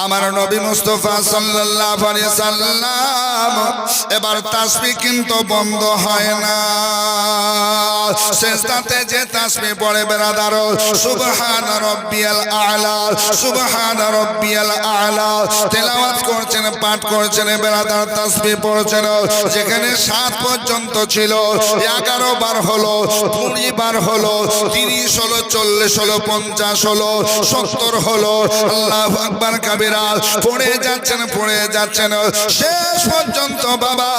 আমার নবী মুস্তাফা সাল্লাল্লাহু আলাইহি সাল্লাম এবার তাসবিহ কিন্তু বন্ধ হয় না। সিজদাতে যে তাসবিহ পড়ে বেরাদার, সুবহান রাব্বিয়াল আ'লা, সুবহান রাব্বিয়াল আ'লা তেলাওয়াত করছেন, পাঠ করছেন বেরাদার, তাসবিহ পড়ছেন। যেখানে 7 পর্যন্ত ছিল 11 বার হলো, 20 বার হলো, 30 হলো, 40 হলো, 50 হলো, 70 হলো। আল্লাহু আকবার কাবীরা পড়ে যাচ্ছেন শেষ পর্যন্ত বাবা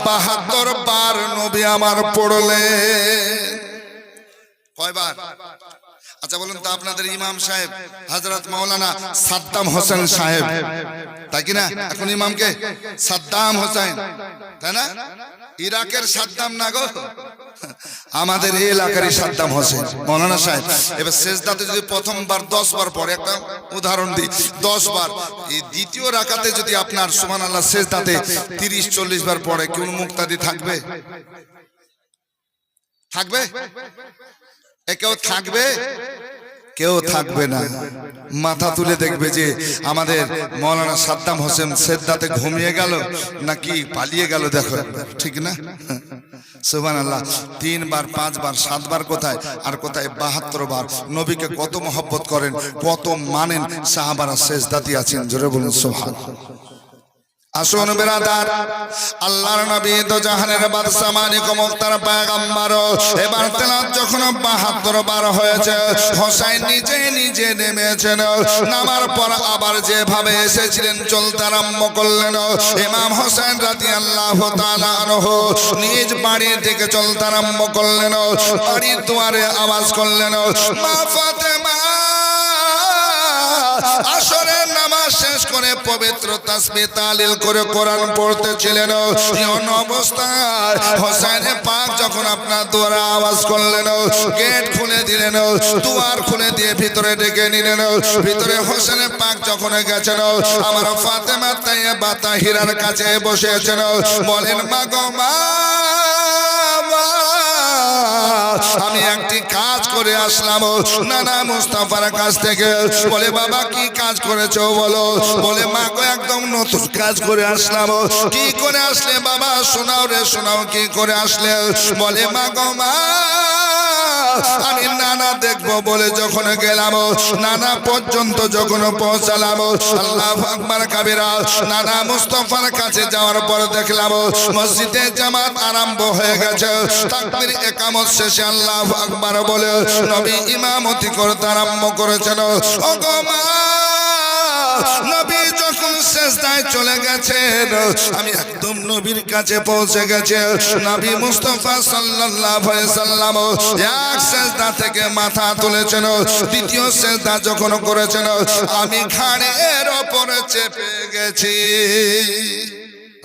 72 বার নবী আমার পড়লেন। কয়বার? আচ্ছা বলুন তো, আপনাদের ইমাম সাহেব হযরত মাওলানা সাদ্দাম হোসেন সাহেব, তাই কি না? এখন ইমামকে সাদ্দাম হোসেন, তাই না? ইরাকের সাদ্দাম না গো, আমাদের এই এলাকারই সাদ্দাম হোসেন মাওলানা সাহেব। এবার সিজদাতে যদি প্রথমবার 10 বার পড়ে, একটা উদাহরণ দিই, 10 বার, এই দ্বিতীয় রাকাতে যদি আপনার সুবহানাল্লাহ সিজদাতে 30-40 বার পড়ে, কোন মুক্তাদি থাকবে? থাকবে? কেউ থাকবে? কেউ থাকবে না। মাথা তুলে দেখবে যে আমাদের মাওলানা সাদ্দাম হোসেন সিজদাতে ঘুমিয়ে গেল নাকি পালিয়ে গেল, দেখো, ঠিক না? সুবহানাল্লাহ। 3 বার, 5 বার, 7 বার কোথায়, আর কোথায় 72 বার। নবীকে কত মহব্বত করেন, কত মানেন, সাহাবারা সিজদাতে আছেন, জোরে বলুন সুবহানাল্লাহ। আসুন বেরাদার, আল্লাহর নবী তো জাহানের বাদশা মালিক মুক্তার পয়গম্বর। এবার তেলাওয়াত যখন 72 বার হয়েছে, হোসেন নিজে নেমেছেন। নামার পর আবার যেভাবে এসেছিলেন চলতে আরম্ভ করলেন। ইমাম হোসেন রাদিয়াল্লাহু তাআলা আনহু নিজ বাড়ির দিকে চলতে আরম্ভ করলেন। বাড়ির দুয়ারে আওয়াজ করলেন, মা ফাতেমা। আসরের নামাজ শেষ করে পবিত্র তাসবিহ তাহলিল করে কোরআন পড়তেছিলেন। এমন অবস্থায় হোসেন পাক যখন আপনার দুয়ারে আওয়াজ করলেন, গেট খুলে দিলেন, দুয়ার খুলে দিয়ে ভিতরে ডেকে নিলেন। ভিতরে হোসেন পাক যখন গেছেন, আমার ফাতেমা তাইয়্যিবা তাহিরার কাছে বসেছেন। বলেন, মা গো মা, আমি একটি কাজ করে আসলাম নানা মুস্তাফার কাছ থেকে। বলে, বাবা কি কাজ করেছো বলো? বলে, মা গো একদম নতুন কাজ করে আসলাম। কি করে আসলে বাবা? শোনাও রে শোনাও, কি করে আসলে? বলে, মা গো মা, আমি নানা দেখবো বলে যখন গেলাম, নানা পর্যন্ত যখন পৌঁছালাম, আল্লাহু আকবার কাবীরা, নানা মুস্তাফার কাছে যাওয়ার পর দেখলাম মসজিদে জামাত আরম্ভ হয়ে গেছে। তাকবীর ইকামত শেষে আল্লাহু আকবার বলে নবী ইমামতি করতে আরম্ভ করেছেন। ও গো মা, নবী যখন সিজদায় চলে গেছেন, আমি একদম নবীর কাছে পৌঁছে গেছে। নবী মুস্তাফা সাল্লাল্লাহু আলাইহি সাল্লাম এক সিজদা থেকে মাথা তুলেছেন, দ্বিতীয় সিজদা যখন করেছেন, আমি ঘাড়ের উপরে চেপে গেছি।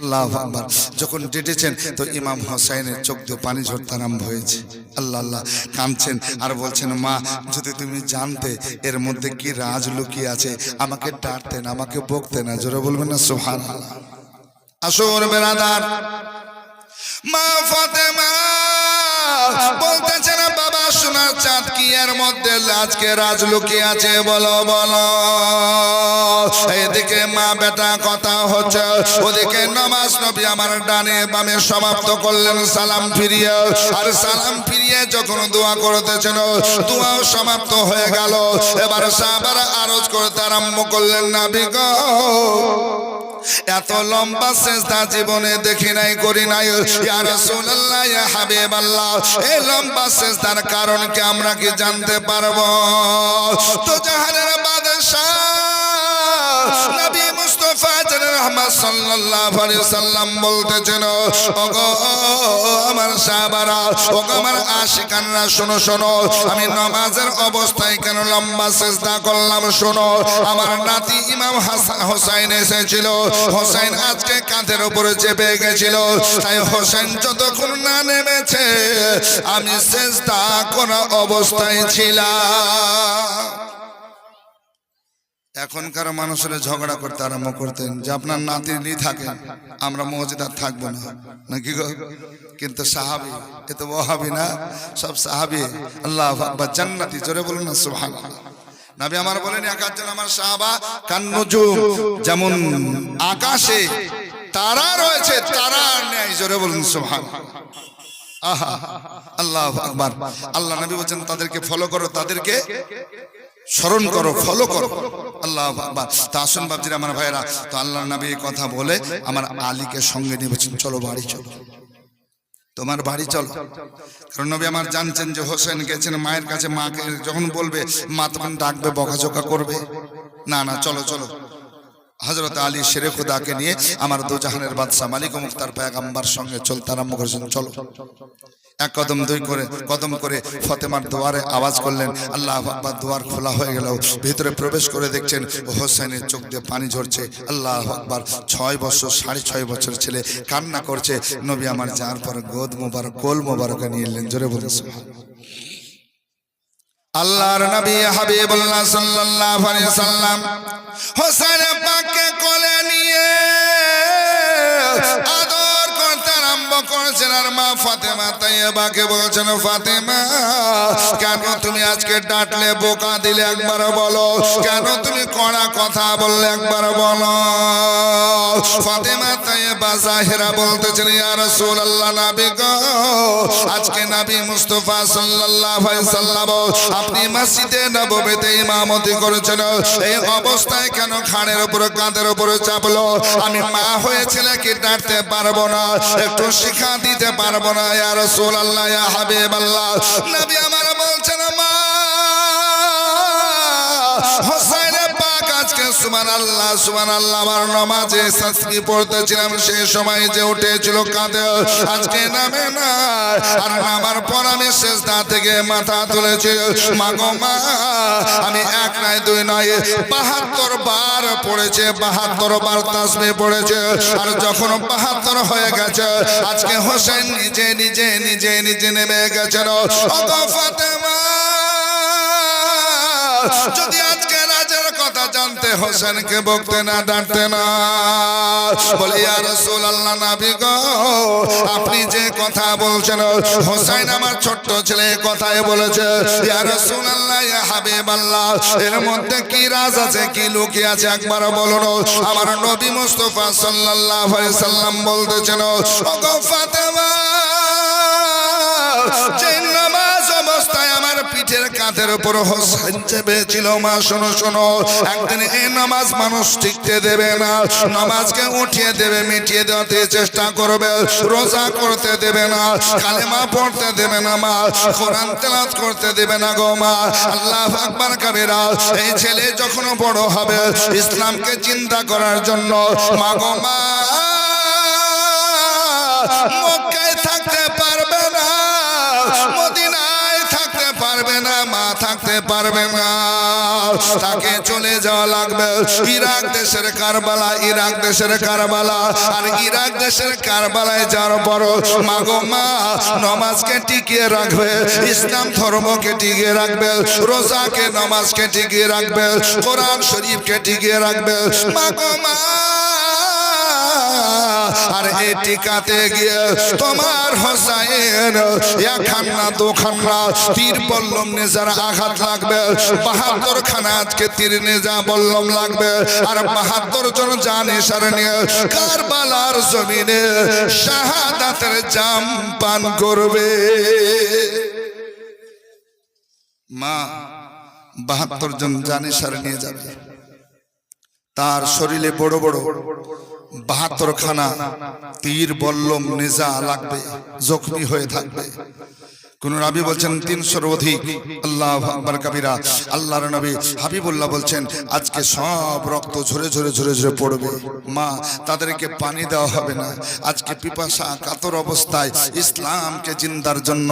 আল্লাহু আকবার। যখন ডেটেছেন তো ইমাম হোসেনের চোখ দিয়ে পানি ঝরতে আরম্ভ হয়েছে। আল্লাহ আল্লাহ কাঁদছেন আর বলছেন, মা যদি তুমি জানতে এর মধ্যে কি রাজ লুকিয়ে আছে, আমাকে ডাঁটতেন, আমাকে বকতেন না। জোরে বলবেন না সুবহানাল্লাহ। আসুন বেরাদার, মা ফাতেমা বলতেছেন, বাবা সোনার চাঁদ কি এর মধ্যে আজকে রাজ লুকিয়ে আছে, বলো বলো। এদিকে মা বেটা কথা হচ্ছে, ওদিকে নামাজ নবী আমার ডানে বামে সমাপ্ত করলেন সালাম ফিরিয়ে। আর সালাম ফিরিয়ে যখন দোয়া করতেছেন, দোয়াও সমাপ্ত হয়ে গেল। এবার সাহাবারা আরজ করতে আরম্ভ করলেন, নবী গো, এত লম্বা সিজদা জীবনে দেখি নাই, করি নাই। ইয়া রাসূলুল্লাহ, ইয়া হাবিবাল্লাহ, এই লম্বা সিজদার কারণ কি আমরা কি জানতে পারবো? তো জাহানের বাদশা নবী মুস্তাফা রহমত সাল্লাল্লাহু আলাইহি সাল্লাম বলতেছেন, ওগো আমার সাহাবারা, ওগো আমার আশিকানরা, শোনো শোনো, আমি নামাজের অবস্থায় কেন লম্বা সিজদা করলাম শোনো। আমার নাতি ইমাম হোসেন এসেছিল, হোসেন আজকে কাঁধের উপরে চেপে গেছিল, তাই হোসেন যতক্ষণ না নেমেছে আমি সিজদা করা অবস্থায় ছিলাম। এখনকার মানুষেরা ঝগড়া করতে আরম্ভ করতেন যে আপনার নাতি নি থাকেন, আমরা মসজিদে থাকবো না, নাকি গো? কিন্তু সাহাবী, এ তো ওয়াহাবী না, সব সাহাবী। আল্লাহু আকবার, জান্নাতি, জোরে বলুন না সুবহানাল্লাহ। নবী আমার বলেন একাজন আমার সাহাবা কান্নুজুম, যেমন আকাশে তারা রয়েছে তারার ন্যায়। জোরে বলুন সুবহানাল্লাহ। আহা, আল্লাহু আকবার। আল্লাহ নবী বলেন তাদেরকে ফলো করো, তাদেরকে স্মরণ করো, ফলো করো। আল্লাহু আকবার। তা আসুন বাবজিরা আমার ভাইরা, তো আল্লাহ নবী এই কথা বলে আমার আলীকে সঙ্গে নিয়ে বলছেন চলো বাড়ি চলো, তোমার বাড়ি চলো। কারণ নবী আমার জানছেন যে হোসেন গেছেন মায়ের কাছে, মাকে যখন বলবে মা তখন ডাকবে, বকাঝকা করবে। না না, চলো চলো। হযরত আলী শেরে খুদাকে নিয়ে আমার দুজাহানের বাদশা মালিক ও মুখতার পয়গম্বর সঙ্গে চলতে আরম্ভ করেছেন। চলো, এক কদম দুই করে কদম করে ফাতেমার দুয়ারে আওয়াজ করলেন, আল্লাহু আকবার। দুয়ার খোলা হয়ে গেল, ভিতরে প্রবেশ করে দেখছেন হোসেনের চোখ দিয়ে পানি ঝরছে। আল্লাহু আকবার। 6 বছর 6.5 বছর ছেলে কান্না করছে। নবী আমার যার পর গোদ মোবারক কোল মোবারক নিয়ে এলেন। জোরে বলুন সুবহানাল্লাহ। আল্লাহর নবী হাবিবুল্লাহ সাল্লাল্লাহু আলাইহি সাল্লাম হোসেন পাককে কোলে নিয়ে আদর করতে আরম্ভ করেছেন। আর মা ফাতেমা তাইয়্যিবাকে বলছেন, ফাতেমা কেন তুমি আজকে ডাঁটলে, বোকা দিলে, একবার বলো। কেন তুমি কড়া কথা বললে, একবার বলো। ফাতেমা তাইয়্যিবা জাহিরা বলতেছেন, ইয়া রাসূলুল্লাহ, নবী গো, আজকে নবী মুস্তাফা সাল্লাল্লাহু আলাইহি সাল্লাম আপনি মসজিদে নববীতে ইমামতি করেছেন, এই অবস্থায় কেন ঘাড়ের উপর কাঁধের উপর চাপলো? আমি মা হয়ে ছেলেকে ডাঁটতে পারবো না, একটু শিক্ষা দিতে পারবো না? ইয়া রাসূলুল্লাহ, ইয়া হাবিবাল্লাহ। নবী আমার বলছেন, মা হোসেন পাক আজকে সুবহানাল্লাহ সুবহানাল্লাহ আমার নামাজে তাসবিহ পড়তেছিলাম, সেই সময় যে উঠেছিল কাঁধে, আজকে নামে না। আর নামার পর আমি সিজদা থেকে মাথা তুলেছি। মা গো মা, আমি এক নয় দুই নয় 72 বার পড়েছে, 72 বার তাসবিহ পড়েছে। আর যখন 72 হয়ে গেছে, আজকে হোসেন নিজে নিজে নিজে নিজে নেমে গেছেন। ও গো ফাতেমা, যদি আজকে রাজের কথা জানতে হোসেনকে বকতে না, ডাঁটতে না। বলি, ইয়া রাসূলুল্লাহ, নবী গো, আপনি যে কথা বলছেন হোসেন আমার ছোট্ট ছেলে কথাই বলেছে। ইয়া রাসূলুল্লাহ, ইয়া হাবিবাল্লাহ, এর মধ্যে কি রাজ আছে, কি লুকিয়ে আছে, একবার বলুন। আমার নবী মুস্তাফা সাল্লাল্লাহু আলাইহি সাল্লাম বলতেছেন, ও গো ফাতেমা, যে নামাজ অবস্থায় আমার পিঠের কাঁধের উপর হোসেন চেপেছিল, মা শোনো শোনো, একদিন এই নামাজ মানুষ টিকতে দেবে না, নামাজকে উঠিয়ে দেবে, মিটিয়ে দেওয়াতে চেষ্টা করবে, রোজা করতে দেবে না, কালেমা পড়তে দেবে না মা, কোরআন তেলাওয়াত করতে দেবে না গো মা। আল্লাহু আকবার কাবীরা। এই ছেলে যখন বড় হবে ইসলামকে চিন্তা করার জন্য, মা গো মা, মক্কায় থাকতে পারবে না, মদিনায় থাকতে পারবে না, মা থাকতে পারবে না, তাকে চলে যাওয়া লাগবে ইরাক দেশের কারবালা, ইরাক দেশের কারবালা। আর ইরাক দেশের কারবালায় যাওয়ার পর মা গো মা, নামাজকে টিকিয়ে রাখবে, ইসলাম ধর্মকে টিকিয়ে রাখবে, রোজাকে নামাজকে টিকিয়ে রাখবে, কোরআন শরীফকে টিকিয়ে রাখবে মা গো মা। আর এই টিকাতে গিয়ে তোমার হোসেন একখানা দুখানা তীর বল্লম নেজার আঘাত লাগবে, 72 খানা আজকে তীর নেজা বল্লম লাগবে। আর 72 জন জানিসার নিয়ে কারবালার জমিনে শাহাদাতের জাম পান করবে। মা 72 জন জানিসার নিয়ে যাবে, তার শরীরে বড় বড় 72 খানা তীর বল্লম নেজা লাগবে, জখমি হয়ে থাকবে। কোন নবী বলছেন 300-র অধিক। আল্লাহু আকবার কাবীরা। আল্লাহর নবী হাবিবুল্লাহ বলছেন আজকে সব রক্ত ঝরে ঝরে ঝরে ঝরে পড়বে। মা, তাদেরকে পানি দেওয়া হবে না। আজকে পিপাসা কাতর অবস্থায় ইসলামকে জিন্দার জন্য,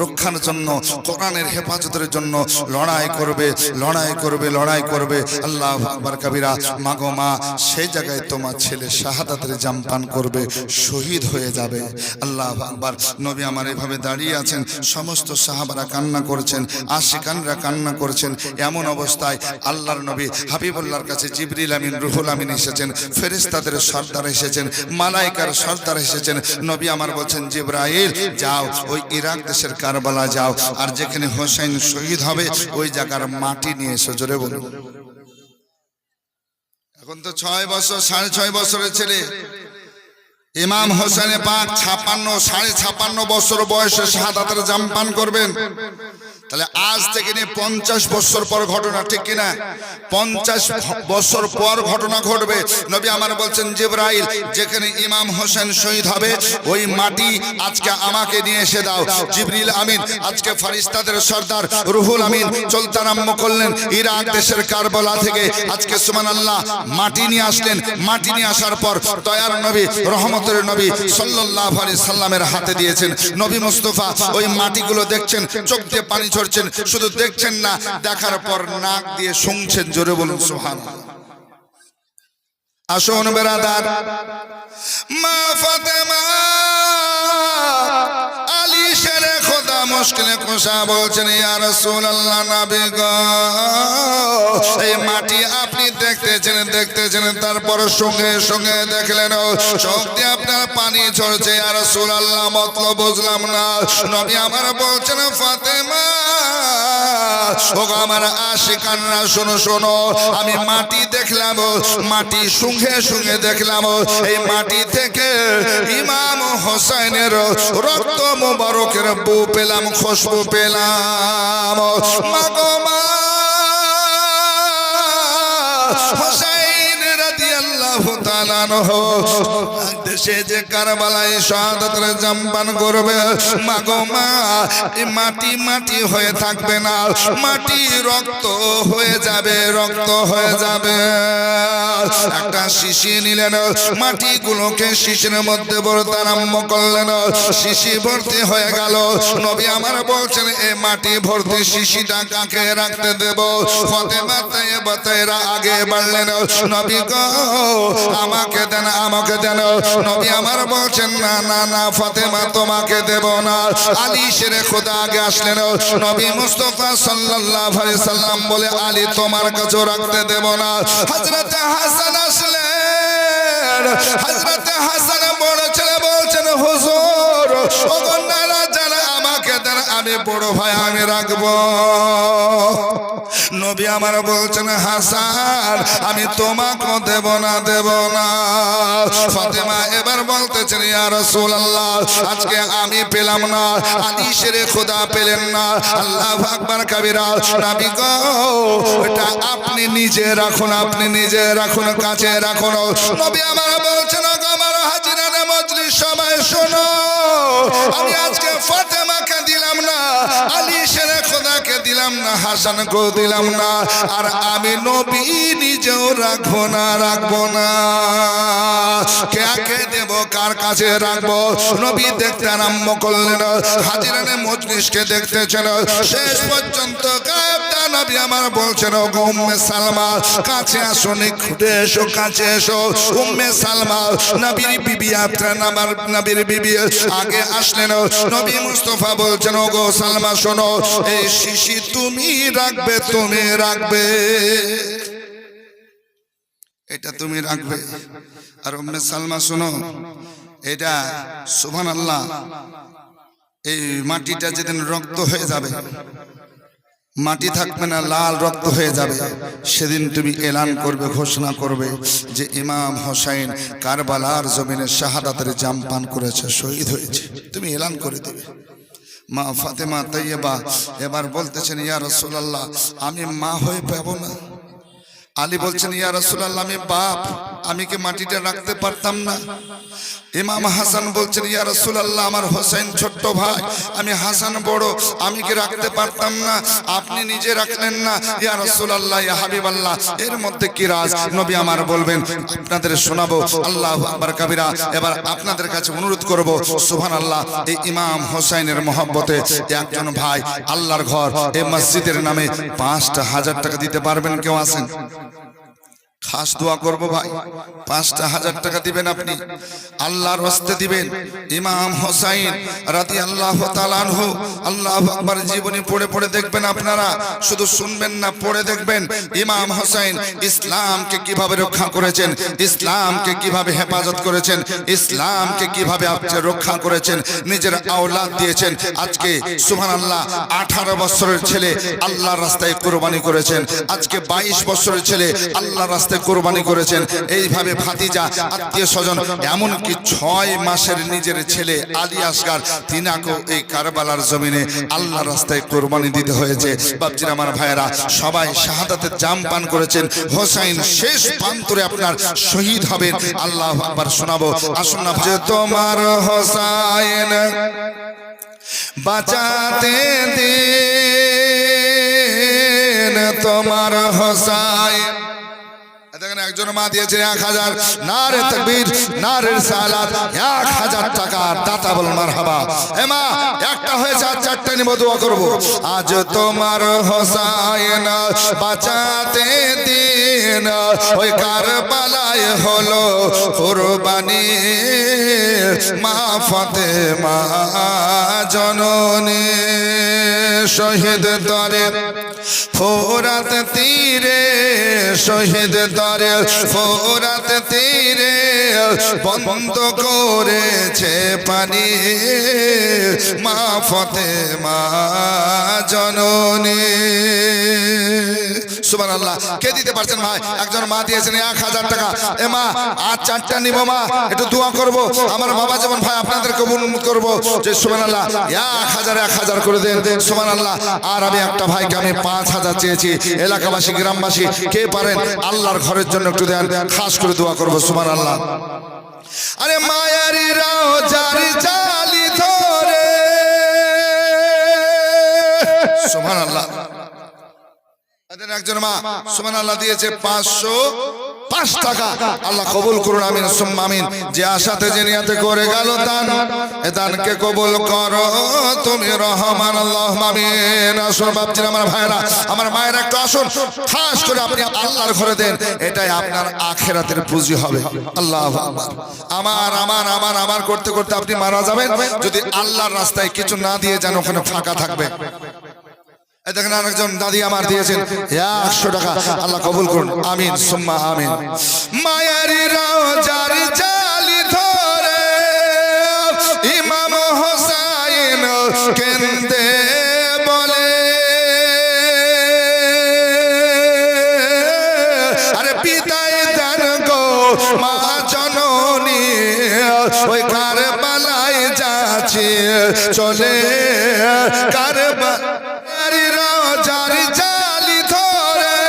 রক্ষার জন্য, কোরআনের হেফাজতের জন্য লড়াই করবে, লড়াই করবে, লড়াই করবে। আল্লাহু আকবার কাবীরা। মা গো মা, সেই জায়গায় তোমার ছেলে শাহাদাতের জাম পান করবে, শহীদ হয়ে যাবে। আল্লাহু আকবার। নবী আমার এভাবে দাঁড়িয়ে আছেন, আছেন সমস্ত সাহাবারা কান্না করেছেন, আশিকানরা কান্না করেছেন। এমন অবস্থায় আল্লাহর নবী হাবিবুল্লাহর কাছে জিবরিল আমিন রুহুল আমিন এসেছেন, ফেরেশতাদের সর্দার এসেছেন, মালাইকার সর্দার এসেছেন। নবী আমার বলছেন, জিবরাইল যাও ওই ইরাক দেশের কারবালা যাও, আর যেখানে হোসেন শহীদ হবে ওই জায়গার মাটি নিয়ে এসো। জোরে বলুন। এখন তো 6 বছর 6.5 বছরের ছেলে ইমাম হোসেন পাক 56 56.5 বছর বয়সে শাহাদাতের জাম পান করবেন। তাহলে আজ থেকে নিয়ে 50 বছর পর ঘটনা, ঠিক কিনা? 50 বছর পর ঘটনা ঘটবে। নবী আমার বলছেন, জিবরাইল যেখানে ইমাম হোসেন শহীদ হবে ওই মাটি আজকে আমাকে নিয়ে এসে দাও। জিবরিল আমিন আজকে ফেরেশতাদের সর্দার রুহুল আমিন চলতে আরম্ভ করলেন ইরাক দেশের কারবালা থেকে। আজকে সুবহানাল্লাহ মাটি নিয়ে আসলেন। মাটি নিয়ে আসার পর দয়ার নবী রহমতের নবী সাল্লাল্লাহু আলাইহি সাল্লামের হাতে দিয়েছেন। নবী মুস্তাফা ওই মাটিগুলো দেখছেন, চোখ দিয়ে পানি ঝরছেন। শুধু দেখছেন না, দেখার পর নাক দিয়ে শুনছেন। জোরে বলুন সুবহানাল্লাহ। আসুন বেরাদার, মা ফাতেমা আলী শেরে খোদা মুশকিলে কুশা বলছেন, ইয়া রাসূলুল্লাহ নবী গো, এই মাটি আপনি দেখতেছেন, তারপর সঙ্গে সঙ্গে দেখলেন চোখ দিয়ে আপনার পানি ঝরছে। ইয়া রাসূলুল্লাহ মতলব বুঝলাম না। নবী আমার বলছেন, ফাতেমা ও আমার আশিকানরা শোনো শোনো, আমি মাটি দেখলাম, মাটি সঙ্গে সঙ্গে দেখলাম এই মাটি থেকে ইমাম হোসেনের রক্ত মুবারকের বু পেলাম, খুশবু পেলাম। মাগো মা হোসেন রাদিয়াল্লাহু তাআলা আনহু দেশে যে কারবালায় শাহাদাতের জাম পান করবে, মাগো মা এই মাটি মাটি হয়ে থাকবে না, মাটি রক্ত হয়ে যাবে, রক্ত হয়ে যাবে। একটা শিশি নিলেন, মাটিগুলোকে শিশির মধ্যে ভরতে আরম্ভ করলেন। শিশি ভর্তি হয়ে গেল। নবী আমার বলছেন, এই মাটি ভর্তি শিশিটা কাকে রাখতে দেব? ফাতেমা তাইয়্যিবা আগে বাড়লেন, নবী গো আমাকে দেন, আমাকে দেন। নবী আমার বলছেন, না না না ফাতেমা তোমাকে দেব না। আলী শেরে খোদা আগে আসলেন। নবী মুস্তাফা সাল্লাল্লাহু আলাইহি সাল্লাম বলে, আলী তোমার কাছে রাখতে দেব না। হযরত হাসান আসলেন। হযরত হাসান বড় ছেলে বলছেন, হুজুর ওগো নানা জানা আমাকে দেন, আমি বড় ভাই আমি রাখবো। নবী আমার বলছেন, হাসান আমি তোমাকে দেব না, দেব না। ফাতেমা এবার বলতেছেন, ইয়া রাসূলুল্লাহ আজকে আমি পেলাম না, আলী শেরে খোদা পেলেন না। আল্লাহু আকবার কাবীরা। নবী গো এটা আপনি নিজে রাখুন, আপনি নিজে রাখুন, কাছে রাখুন। নবী আমার বলছেন, আমার হাজিরানে মজলিস সবাই শোনো, আমি আজকে ফাতেমাকে দিলাম না, আলী শেরে খোদাকে দিলাম না, হাসানকে দিলাম না, আর আমি নবী নিজেও রাখবো না, রাখবো না। কে দেব, কার কাছে রাখবো? নবী দেখতে আরম্ভ করলেন, হাজিরানে মজলিসকে দেখতেছেন। শেষ পর্যন্ত গায়েব না। নবী আমার বলছেন, ওগো উম্মে সালমা কাছে আসো, নিকটে এসো, কাছে এসো। উম্মে সালমা নবীর বিবি, আপনার আমার নবীর বিবি আগে আসলেন। নবী মুস্তাফা বলছেন, ওগো সালমা শোনো, এই শিশি তুমি রাখবে, তুমি রাখবে, এটা তুমি রাখবে। আর উম্মে সালমা শোনো, এটা সুবহানাল্লাহ এই মাটিটা যেদিন রক্ত হয়ে যাবে, মাটি থাকবে না, লাল রক্ত হয়ে যাবে, সেদিন তুমি এলান করবে, ঘোষণা করবে যে ইমাম হোসেন কারবালার জমিনে শাহাদাতের জাম পান করেছে, শহীদ হয়েছে। তুমি এলান করে দেবে। মা ফাতেমা তাইয়্যিবা এবার বলতেছেন, ইয়া রাসূলুল্লাহ আমি মা হয়ে পাবো না। আলী বলছেন, ইয়া রাসূলুল্লাহ আমি বাপ, আমি কি মাটিটা রাখতে পারতাম না? ইমাম হাসান বলছেন, ইয়া রাসূলুল্লাহ আমার হোসেন ছোট্ট ভাই, আমি হাসান বড়, আমি কি রাখতে পারতাম না? আপনি নিজে রাখলেন না। ইয়া রাসূলুল্লাহ, ইয়া হাবিবাল্লাহ, এর মধ্যে কি রাজ? নবী আমার বলবেন, আপনাদের শোনাবো। আল্লাহু আকবার কাবীরা। এবার আপনাদের কাছে অনুরোধ করব, সুবহানাল্লাহ এই ইমাম হোসেনের মহব্বতে একজন ভাই আল্লাহর ঘর এই মসজিদের নামে 5,000 টাকা দিতে পারবেন? কেউ আছেন? খাস দোয়া করব ভাই, ৫,০০০ টাকা দিবেন আপনি, আল্লাহর হস্তে দিবেন। ইমাম হোসাইন রাদিয়াল্লাহু তাআলা আনহু, আল্লাহু আকবার, জীবনী পড়ে পড়ে দেখবেন আপনারা, শুধু শুনবেন না, পড়ে দেখবেন ইমাম হোসাইন ইসলামকে কিভাবে রক্ষা করেছেন, ইসলামকে কিভাবে হেফাজত করেছেন, ইসলামকে কিভাবে আপনি রক্ষা করেছেন, নিজের আওলাদ দিয়েছেন। আজকে সুবহানাল্লাহ 18 বছরের ছেলে আল্লাহর রাস্তায় কুরবানি করেছেন, আজকে 22 বছরের ছেলে আল্লাহর রাস্তায় কুরবানি করেছেন। এইভাবে ভাতিজা, আত্মীয় স্বজন, এমনকি 6 মাসের নিজের ছেলে আলী আসগার, তিনাকেও এই কারবালার জমিনে আল্লাহর রাস্তায় কুরবানি দিতে হয়েছে। বাপজিরা আমার ভাইয়েরা, সবাই শাহাদাতের জাম পান করেছেন। হোসাইন শেষ প্রান্তরে আপনার শহীদ হবেন। আল্লাহু আকবার শোনাবো, আসুন না। যে তোমার হোসাইন বাঁচাতে দিন, তোমার হোসাইন। দেখেন, একজন মা দিয়েছে 1000, নারে তাকবীর, নারে রিসালাত, 1000 টাকা দাতা বল মারহাবা। এ মা, একটা হয়েছে, আর 4টা নিব, দোয়া করব। আজ তোমার হোসাইন বাঁচাতে দিন, ওই কারবালায় হলো কুরবানি, মা ফাতেমা জননী শহীদ তরে ফোরাত তীরে, শহীদ তরে ফোরাত তীরে বন্ধ করেছে পানি, মা ফাতেমা জননী। সুবহানাল্লাহ। কে দিতে পারছেন ভাই? একজন মা দিয়েছেন 1000 টাকা। এ মা, আর 4টা নিব মা, একটু দোয়া করব। আমার বাবা যেমন ভাই আপনাদের কবুল করব, যে সুবহানাল্লাহ 1000 করে দেন, সুবহানাল্লাহ। আর আমি একটা ভাইকে আমি 5000 চেয়েছি। এলাকাবাসী, গ্রামবাসী, কে পারেন আল্লাহর ঘরের জন্য একটু দেন, খাস করে দোয়া করব, সুবহানাল্লাহ। আরে মায়ারি রাও জারি জালি ধরে, সুবহানাল্লাহ। একজন মা সুবহানাল্লাহ দিয়েছে 505 টাকা। আল্লাহ কবুল করুন, আমিন সুম্মা আমিন। যে আশাতে যে নিয়াতে করে গেল দান, এ দানকে কবুল করো তুমি রহমান, আল্লাহুম্মা আমিন। আসুন বাপজিরা, আমার ভাইরা, আমার মায়েরা, একটু আসুন, খাস করে আপনি আল্লাহর ঘরে দেন, এটাই আপনার আখিরাতের পুঁজি হবে। আল্লাহু আকবার। আমার করতে করতে আপনি মারা যাবেন, যদি আল্লাহর রাস্তায় কিছু না দিয়ে যান, ওখানে ফাঁকা থাকবে। দেখেন, আরেকজন দাদি আমার দিয়েছেন 100 টাকা। আল্লাহ কবুল করুন, আমিন সুম্মা আমিন। মায়ারি রওজার জালি ধরে ইমাম হোসাইন কেন্দে বলে, আরে পিতায় দান গো মা জননী, ওই কারবালায় যাচ্ছে চলে, কারবালা রওজার জালি ধরে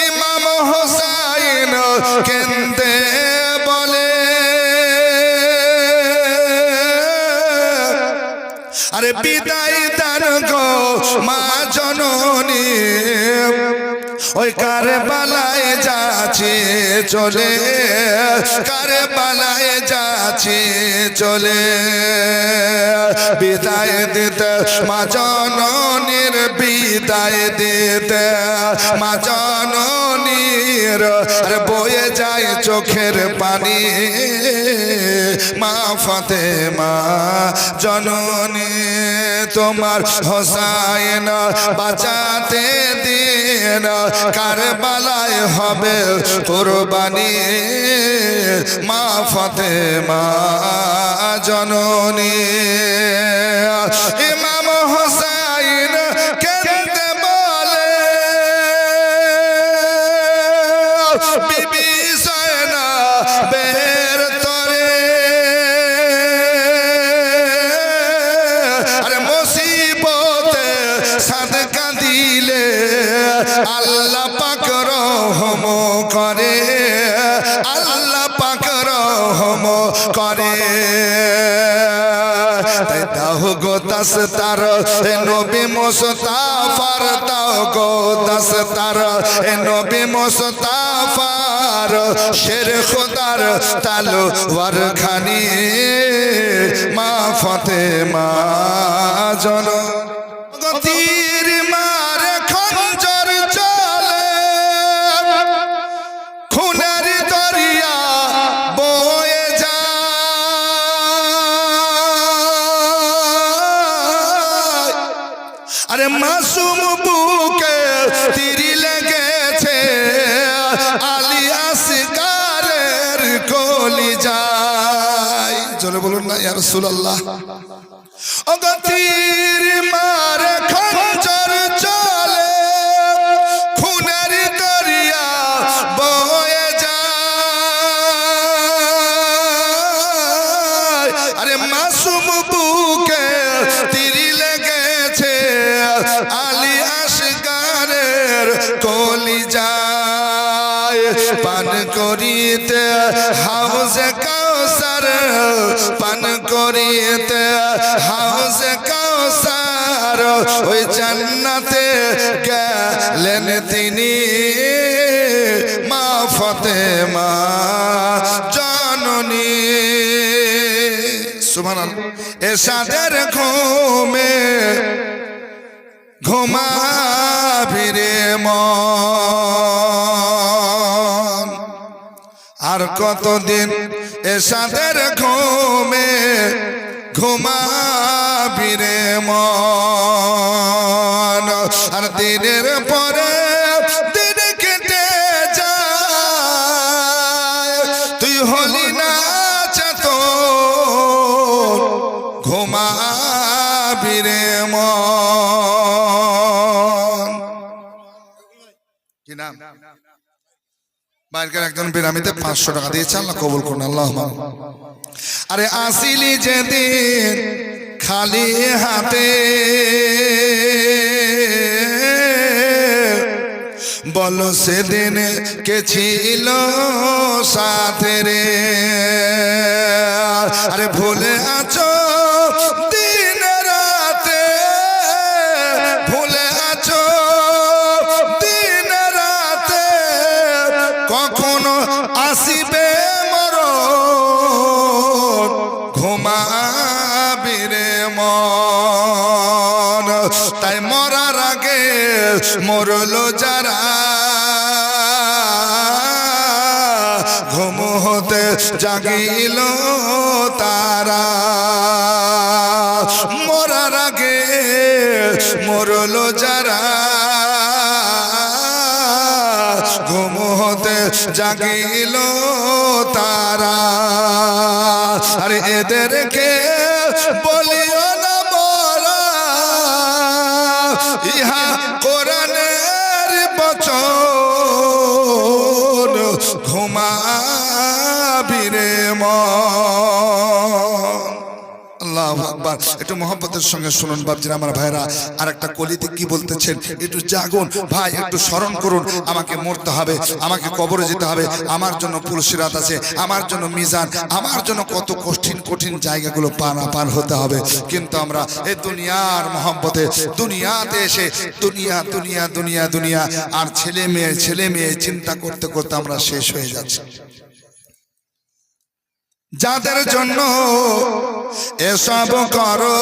ইমাম হোসাইন কেন্দে বলে, আরে বিদায় দান গো মা জননী, ওই কারবালায় যাচ্ছে চলে, কারবালায় যাচ্ছে চলে। বিদায় দিতে মা জননীর, বিদায় দিতে মা জননীর, আর বয়ে যায় চোখের পানি, মা ফাতেমা জননী। তোমার হোসাইন বাঁচাতে দিন, কারবালায় হবে কুরবানি, মা ফাতেমা জননী। ইমাম হোসাইন কেন্দে বলে, বিবি জয়নাবের তরে, আরে মুসিবতে সাদকা দিলে আল্লাহ পাক রহম করে, আল্লাহ পাক রহম করে। দাও গো দাস্তার নবী মুস্তাফার, দাও গো দাস্তার নবী মুস্তাফার, শের খোদার তালোয়ার খানি, মা ফাতেমা জননী। তীর মারে খঞ্জর চলে মাসুম বুকে তিরি লেগেছে আলী আসগারের কলিজায়। জোরে বলুন না ইয়া রাসূলুল্লাহ। ওগো তীর মারে খঞ্জর চলে খুনের দরিয়া বয়ে যায়। আরে মাসুম বুকে তিরি লেগেছে আলী আসগারের কলিজায়। পান করিতে হাউজে কাউসার, পান করিতে হাউজে কাউসার, ওই জান্নাতে গেলেন তিনি মা ফাতেমা জননী। সুবহানাল্লাহ। এরশাদের ঘুমে ঘুমাবি রে মন, আর কতদিন এরশাদের ঘুমে ঘুমাবি রে মন। আর দিনের পরে দিন কেটে যায়, তুই হলি না চেতন ঘুমাবি রে মন। কি নাম? বাইরের একজন বিরামিতে 500 টাকা দিয়েছে, আল্লাহ কবুল করুন, আল্লাহ। আরে আসিলি যেদিন খালি হাতে, বলো সেদিন কে ছিল সাথে রে। আরে ভুলে আছো দিন রাতে, ভুলে আছো দিন রাতে, কখনো আসিবে মরণ ঘুমাবি রে মন। তাই মরার আগে মরলো যারা, ঘুম হতে জাগিল তারা। মরার আগে মরলো যারা, ঘুম হতে জাগিল তারা। আরে এদেরকে বলিও না মরা, ইহা কোরআনের বচন ঘুমাবি রে মন। আল্লাহু আকবার। একটু মোহাম্মতের সঙ্গে শুনুন বাপজিরা আমার ভাইরা। আর একটা কলিতে কি বলতেছেন একটু জাগুন ভাই, একটু স্মরণ করুন। আমাকে মরতে হবে, আমাকে কবরে যেতে হবে, আমার জন্য পুলসিরাত আছে, আমার জন্য মিজান, আমার জন্য কত কঠিন কঠিন জায়গাগুলো পার হতে হবে। কিন্তু আমরা এই দুনিয়ার মোহাম্মতে দুনিয়াতে এসে দুনিয়া দুনিয়া দুনিয়া দুনিয়া আর ছেলে মেয়ে চিন্তা করতে করতে আমরা শেষ হয়ে যাচ্ছি। যাদের জন্য এসব করো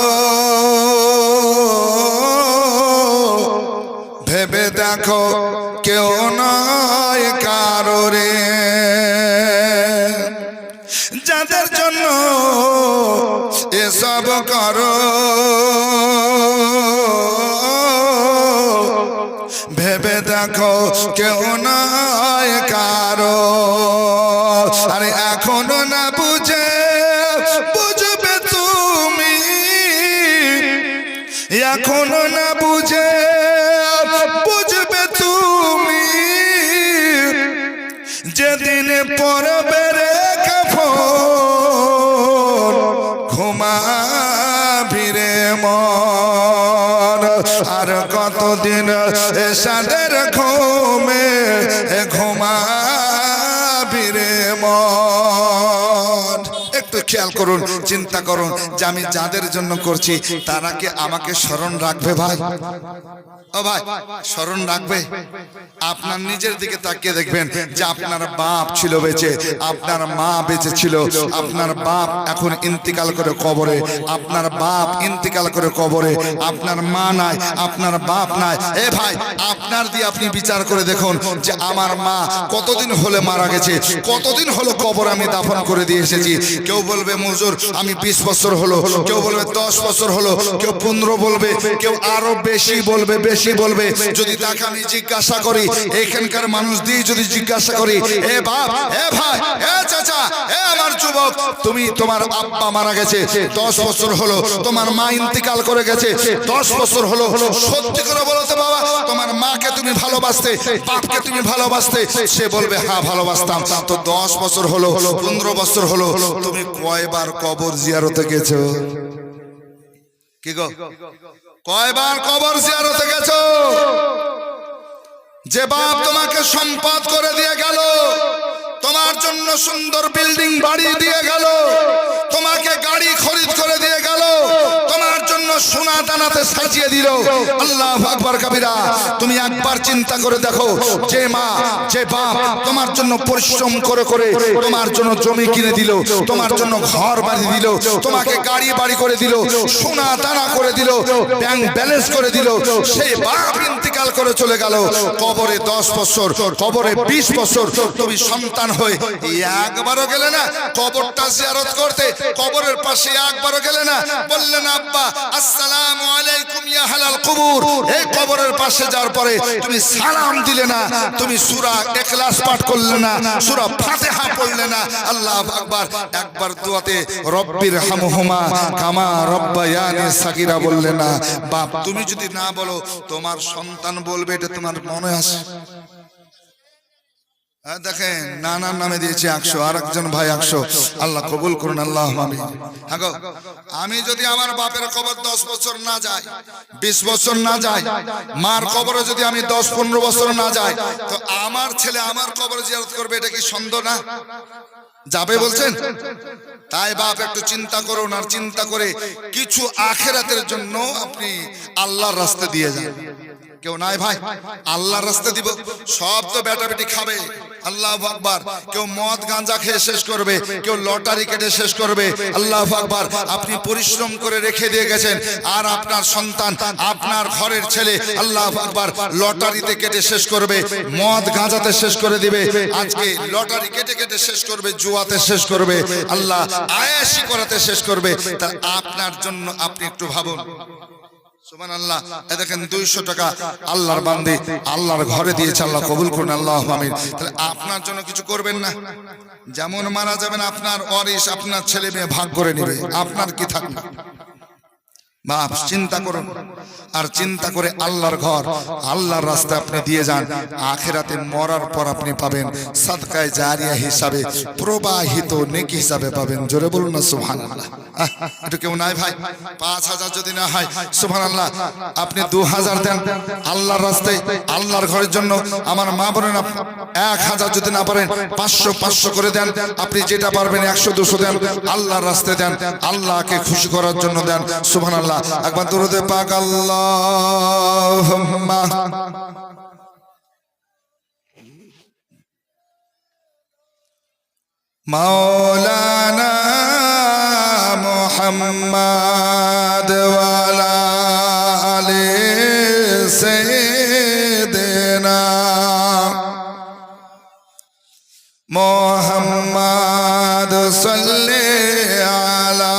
ভেবে দেখো কেউ নয় কারো রে। যাদের জন্য এসব করো ভেবে দেখো কেউ নয় কারো। আরে এখনো না বুঝবে তুমি, এখনো না বুঝবে তুমি, যেদিন পরবে রে কাফন ঘুমাবি রে মন। আর কতদিন এরশাদের ঘুমে ঘুমাবি রে মন। একটু খেয়াল করুন, চিন্তা করুন যে আমি যাদের জন্য করছি তারা কি আমাকে স্মরণ রাখবে ভাই? ও ভাই, স্মরণ রাখবে? আপনার নিজের দিকে তাকিয়ে দেখবেন যে আপনার বাপ ছিল বেঁচে, আপনার মা বেঁচে ছিল, আপনার বাপ এখন ইন্তিকাল করে কবরে, আপনার বাপ ইন্তিকাল করে কবরে, আপনার মা নাই, আপনার বাপ নাই। এ ভাই, আপনার দিয়ে আপনি বিচার করে দেখুন যে আমার মা কতদিন হলে মারা গেছে, কতদিন হলো কবর আমি দাফন করে দিয়ে এসেছি। কেউ বলবে বলবে মুজুর আমি 20 বছর হলো, কেউ বলবে 10 বছর হলো, কেউ 15 বলবে, কেউ আরো বেশি বলবে, বেশি বলবে। যদি তাকে আমি জিজ্ঞাসা করি, এখানকার মানুষ দিয়ে যদি জিজ্ঞাসা করি, এ বাপ, এ ভাই, এ চাচা, এ আমার যুবক, তুমি তোমার আব্বা মারা গেছে 10 বছর হলো, তোমার মা ইন্তেকাল করে গেছে 10 বছর হলো, সত্যি করে বলো তো বাবা, তোমার মাকে তুমি ভালোবাসতে, বাপকে তুমি ভালোবাসতে? সে বলবে হ্যাঁ ভালোবাসতাম। তো 10 বছর হলো, 15 বছর হলো, তুমি কয়বার কবর জিয়ারতে গেছো? কি গো, কয়বার কবর জিয়ারতে গেছো? যে বাপ তোমাকে সম্পদ করে দিয়ে গেল, তোমার জন্য সুন্দর বিল্ডিং বাড়ি দিয়ে গেল, তোমাকে গাড়ি খরিদ করে দিয়ে গেল, তোমার জন্য সোনা দানাতে সাজিয়ে দিল, আল্লাহু আকবার কবিরা। তুমি একবার চিন্তা করে দেখো, যে মা, যে বাপ তোমার জন্য পরিশ্রম করে করে তোমার জন্য জমি কিনে দিল, তোমার জন্য ঘর বাড়ি দিল, তোমাকে গাড়ি বাড়ি করে দিল, সোনা দানা করে দিল, ব্যাংক ব্যালেন্স করে দিল, সেই বাপ ইন্তেকাল করে চলে গেল। কবরে 10 বছর, কবরে 20 বছর, তুমি সন্তান হয়ে একবারও গেলে না কবরটা জিয়ারত করতে? কবরের পাশে একবারও গেলে না? বললেন আব্বা আসসালামু আলাইকুম ইয়া হালাল কবর। এই কবরের পাশে যাওয়ার পরে তুমি সালাম দিলে না, তুমি সূরা ইখলাস পাঠ করলে না, সূরা ফাতিহা পড়লে না, আল্লাহু আকবার। একবার দোয়াতে রব্বির হামহুমা কামা রব্বায়ানি সাগীরা বললে না। বাপ তুমি যদি না বলো, তোমার সন্তান বলবে, এটা তোমার মনে আসে? দেখেন নানার নামে দিয়েছে 100, আর একজন ভাই 100, আল্লাহ কবুল করুন, আল্লাহ আমিন। হ্যাঁ, আমি যদি আমার বাপের কবর 10 বছর না যায়, 20 বছর না যায়, মার কবরে যদি আমি 10-15 বছর না যাই, তো আমার ছেলে আমার কবর জিয়ারত করবে, এটা কি সন্দেহ না? যাবে বলছেন? তাই বাপ একটু চিন্তা করুন, আর চিন্তা করে কিছু আখিরাতের জন্য আপনি আল্লাহর রাস্তা দিয়ে যান। কেউ নাই ভাই আল্লাহর রাস্তা দিব, সব তো বেটা বেটি খাবে, আল্লাহু আকবার। কেউ মদ গাঁজা খেয়ে শেষ করবে, কেউ লটারি কেটে শেষ করবে, আল্লাহু আকবার। আপনি পরিশ্রম করে রেখে দিয়ে গেছেন, আর আপনার সন্তান, আপনার ঘরের ছেলে, আল্লাহু আকবার, লটারিতে কেটে শেষ করবে, মদ গাঁজাতে শেষ করে দিবে, আজকে লটারি কেটে কেটে শেষ করবে, জুয়াতে শেষ করবে, আল্লাহ আয়েশি করাতে শেষ করবে। তা আপনার জন্য আপনি একটু ভাবুন। সুবহানাল্লাহ। এই দেখেন 200 টাকা আল্লাহর বান্দে আল্লাহর ঘরে দিয়েছে, আল্লাহ কবুল করুন, আল্লাহু আমিন। তাহলে আপনার জন্য কিছু করবেন না? যেমন মারা যাবেন, আপনার ওয়ারিশ, আপনার ছেলে মেয়ে ভাগ করে নেবে, আপনার কি থাকবে? বাপ চিন্তা করুন, আর চিন্তা করে আল্লাহর ঘর, আল্লাহর রাস্তায় আপনি দিয়ে যান। আখিরাতে মরার পর আপনি পাবেন সাদকায়ে জারিয়া হিসাবে, প্রবাহিত নেকি হিসাবে পাবেন। জোরে বলুন না সুবহানাল্লাহ। এটা কেউ নাই ভাই? 5000 যদি না হয়, সুবহানাল্লাহ, আপনি 2000 দেন আল্লাহর রাস্তায়, আল্লাহর ঘরের জন্য। আমার মা বলেন 1000 যদি না পারেন 500 করে দেন, আপনি যেটা পারবেন 100-200 দেন, আল্লাহর রাস্তায় দেন, আল্লাহকে খুশি করার জন্য দেন। সুবহানাল্লাহ। একবার দরুদ পাক আল্লাহুম্মা মাওলানা মুহাম্মদ ওয়া আলা আলি সাইয়্যিদিনা মুহাম্মদ সাল্লাল্লাহু আলা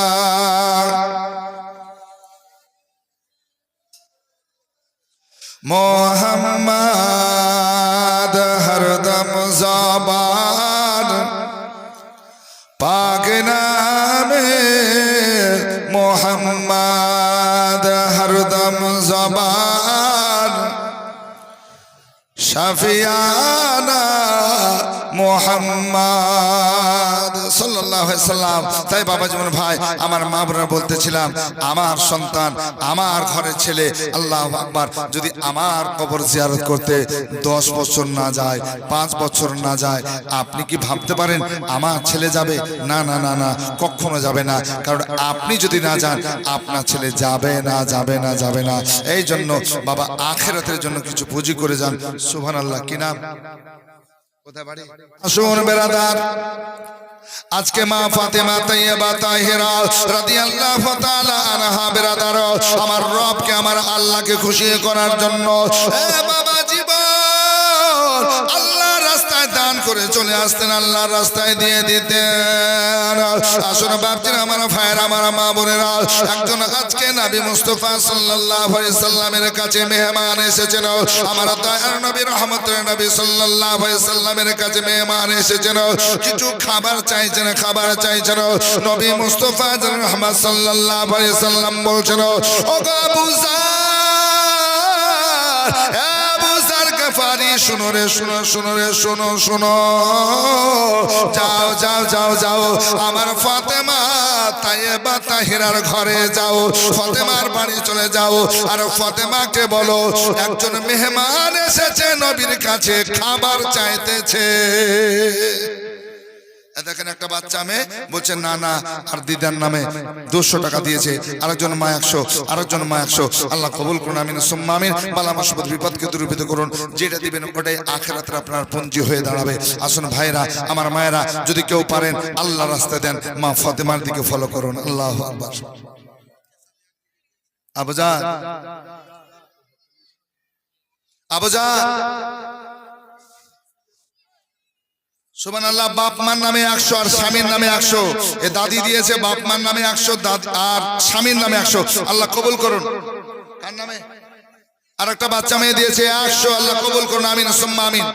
मोहम्मद हरदम ज़बान पाक नामे मोहम्मद हरदम ज़बान शफियाना মোহাম্মদ সাল্লাল্লাহু আলাইহি সাল্লাম। তাই বাবা জীবন ভাই, আমার মা বোনেরা বলতেছিলাম, আমার সন্তান, আমার ঘরের ছেলে, আল্লাহু আকবার, যদি আমার কবর জিয়ারত করতে 10 বছর না যায়, 5 বছর না যায়, আপনি কি ভাবতে পারেন আমার ছেলে যাবে? না না না না, কখনো যাবে না। কারণ আপনি যদি না যান, আপনার ছেলে যাবে না, যাবে না, যাবে না। এই জন্য বাবা আখিরাতের জন্য কিছু পুঁজি করে যান। সুবহানাল্লাহ। কি নাম? কোথায় বাড়ি? আসুন বেরাদার, আজকে মা ফাতেমা তাইয়্যিবা তাহিরা রাদিয়াল্লাহু তাআলা আনহা বেরাদার, আমার রবকে, আমার আল্লাহকে খুশি করার জন্য এ বাবা জীবন আল্লাহর রাস্তায় দান করে চলে আসতেন, আল্লাহর রাস্তায় দিয়ে দিতেন। আসুন বাপজিরা, আমার ভাইয়ের, আমার মা বোনেরা, একজন আজকে নবী মুস্তাফা সাল্লাল্লাহু আলাইহি সাল্লামের কাছে মেহমান এসেছেন। আমার দয়ার নবী রহমতের নবী সাল্লাল্লাহু আলাইহি সাল্লামের কাছে মেহমান এসেছেন, কিছু খাবার চাইছেন, খাবার চাইছেন। নবী মুস্তাফা রহমত সাল্লাল্লাহু আলাইহি সাল্লাম বলছেন, ও আবু যার, আবু যার গফারি, শুনো রে, শুনো, শুনো রে, শুনো, শুনো, যাও যাও যাও যাও, আমার ফাতেমা তাইয়েবা তাহিরার ঘরে যাও, ফাতেমার বাড়ি চলে যাও, আর ফাতেমাকে বলো একজন মেহমান এসেছে নবীর কাছে, খাবার চাইতেছে। দেখেন একটা বাচ্চা মেয়ে বলছে না না, আর দিদার নামে 200 টাকা দিয়েছে, আরেকজন মা 100, আরেকজন মা 100। আল্লাহ কবুল করুন, আমিন সুম্মা আমিন। বালা মুসিবত বিপদকে দূরীভূত করুন, যেটা দিবেন ওটাই আখিরাতে আপনার পুঁজি হয়ে দাঁড়াবে। আসুন ভাইরা, আমার মায়েরা, যদি কেউ পারেন আল্লাহ রাস্তা দেন, মা ফাতেমার দিকে ফলো করুন। আল্লাহু আকবার। আবুজান, আবুজান, সুবহানাল্লাহ। বাপ মার নামে 100 আর স্বামীর নামে 100। এ দাদি দিয়েছে বাপ মার নামে 100 আর স্বামীর নামে 100। আল্লাহ কবুল করুন। কার নামে? আর একটা বাচ্চা মেয়ে দিয়েছে 100। আল্লাহ কবুল করুন, আমিন সুম্মা আমিন।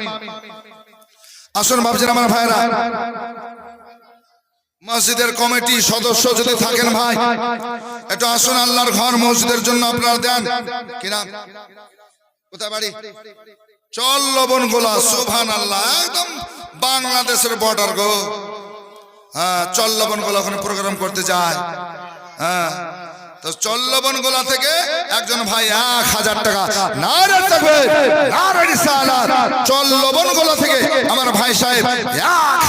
আসুন বাপজিরা, আমার ভাইরা, মসজিদের কমিটি সদস্য যদি থাকেন ভাই, একটু আসুন, আল্লাহর ঘর মসজিদের জন্য আপনারা দেন। কি নাম? কোথায় বাড়ি? চল লবণ গোলা। সুবহানাল্লাহ, একদম বাংলাদেশের বর্ডার গো। হ্যাঁ, চল লবণ গোলা ওখানে প্রোগ্রাম করতে যায়। হ্যাঁ, তো চল লবণ গোলা থেকে একজন ভাই 1000 টাকা, নারে তাকবীর, নারে রিসালাত, চল লবণ গোলা থেকে আমার ভাই সাহেব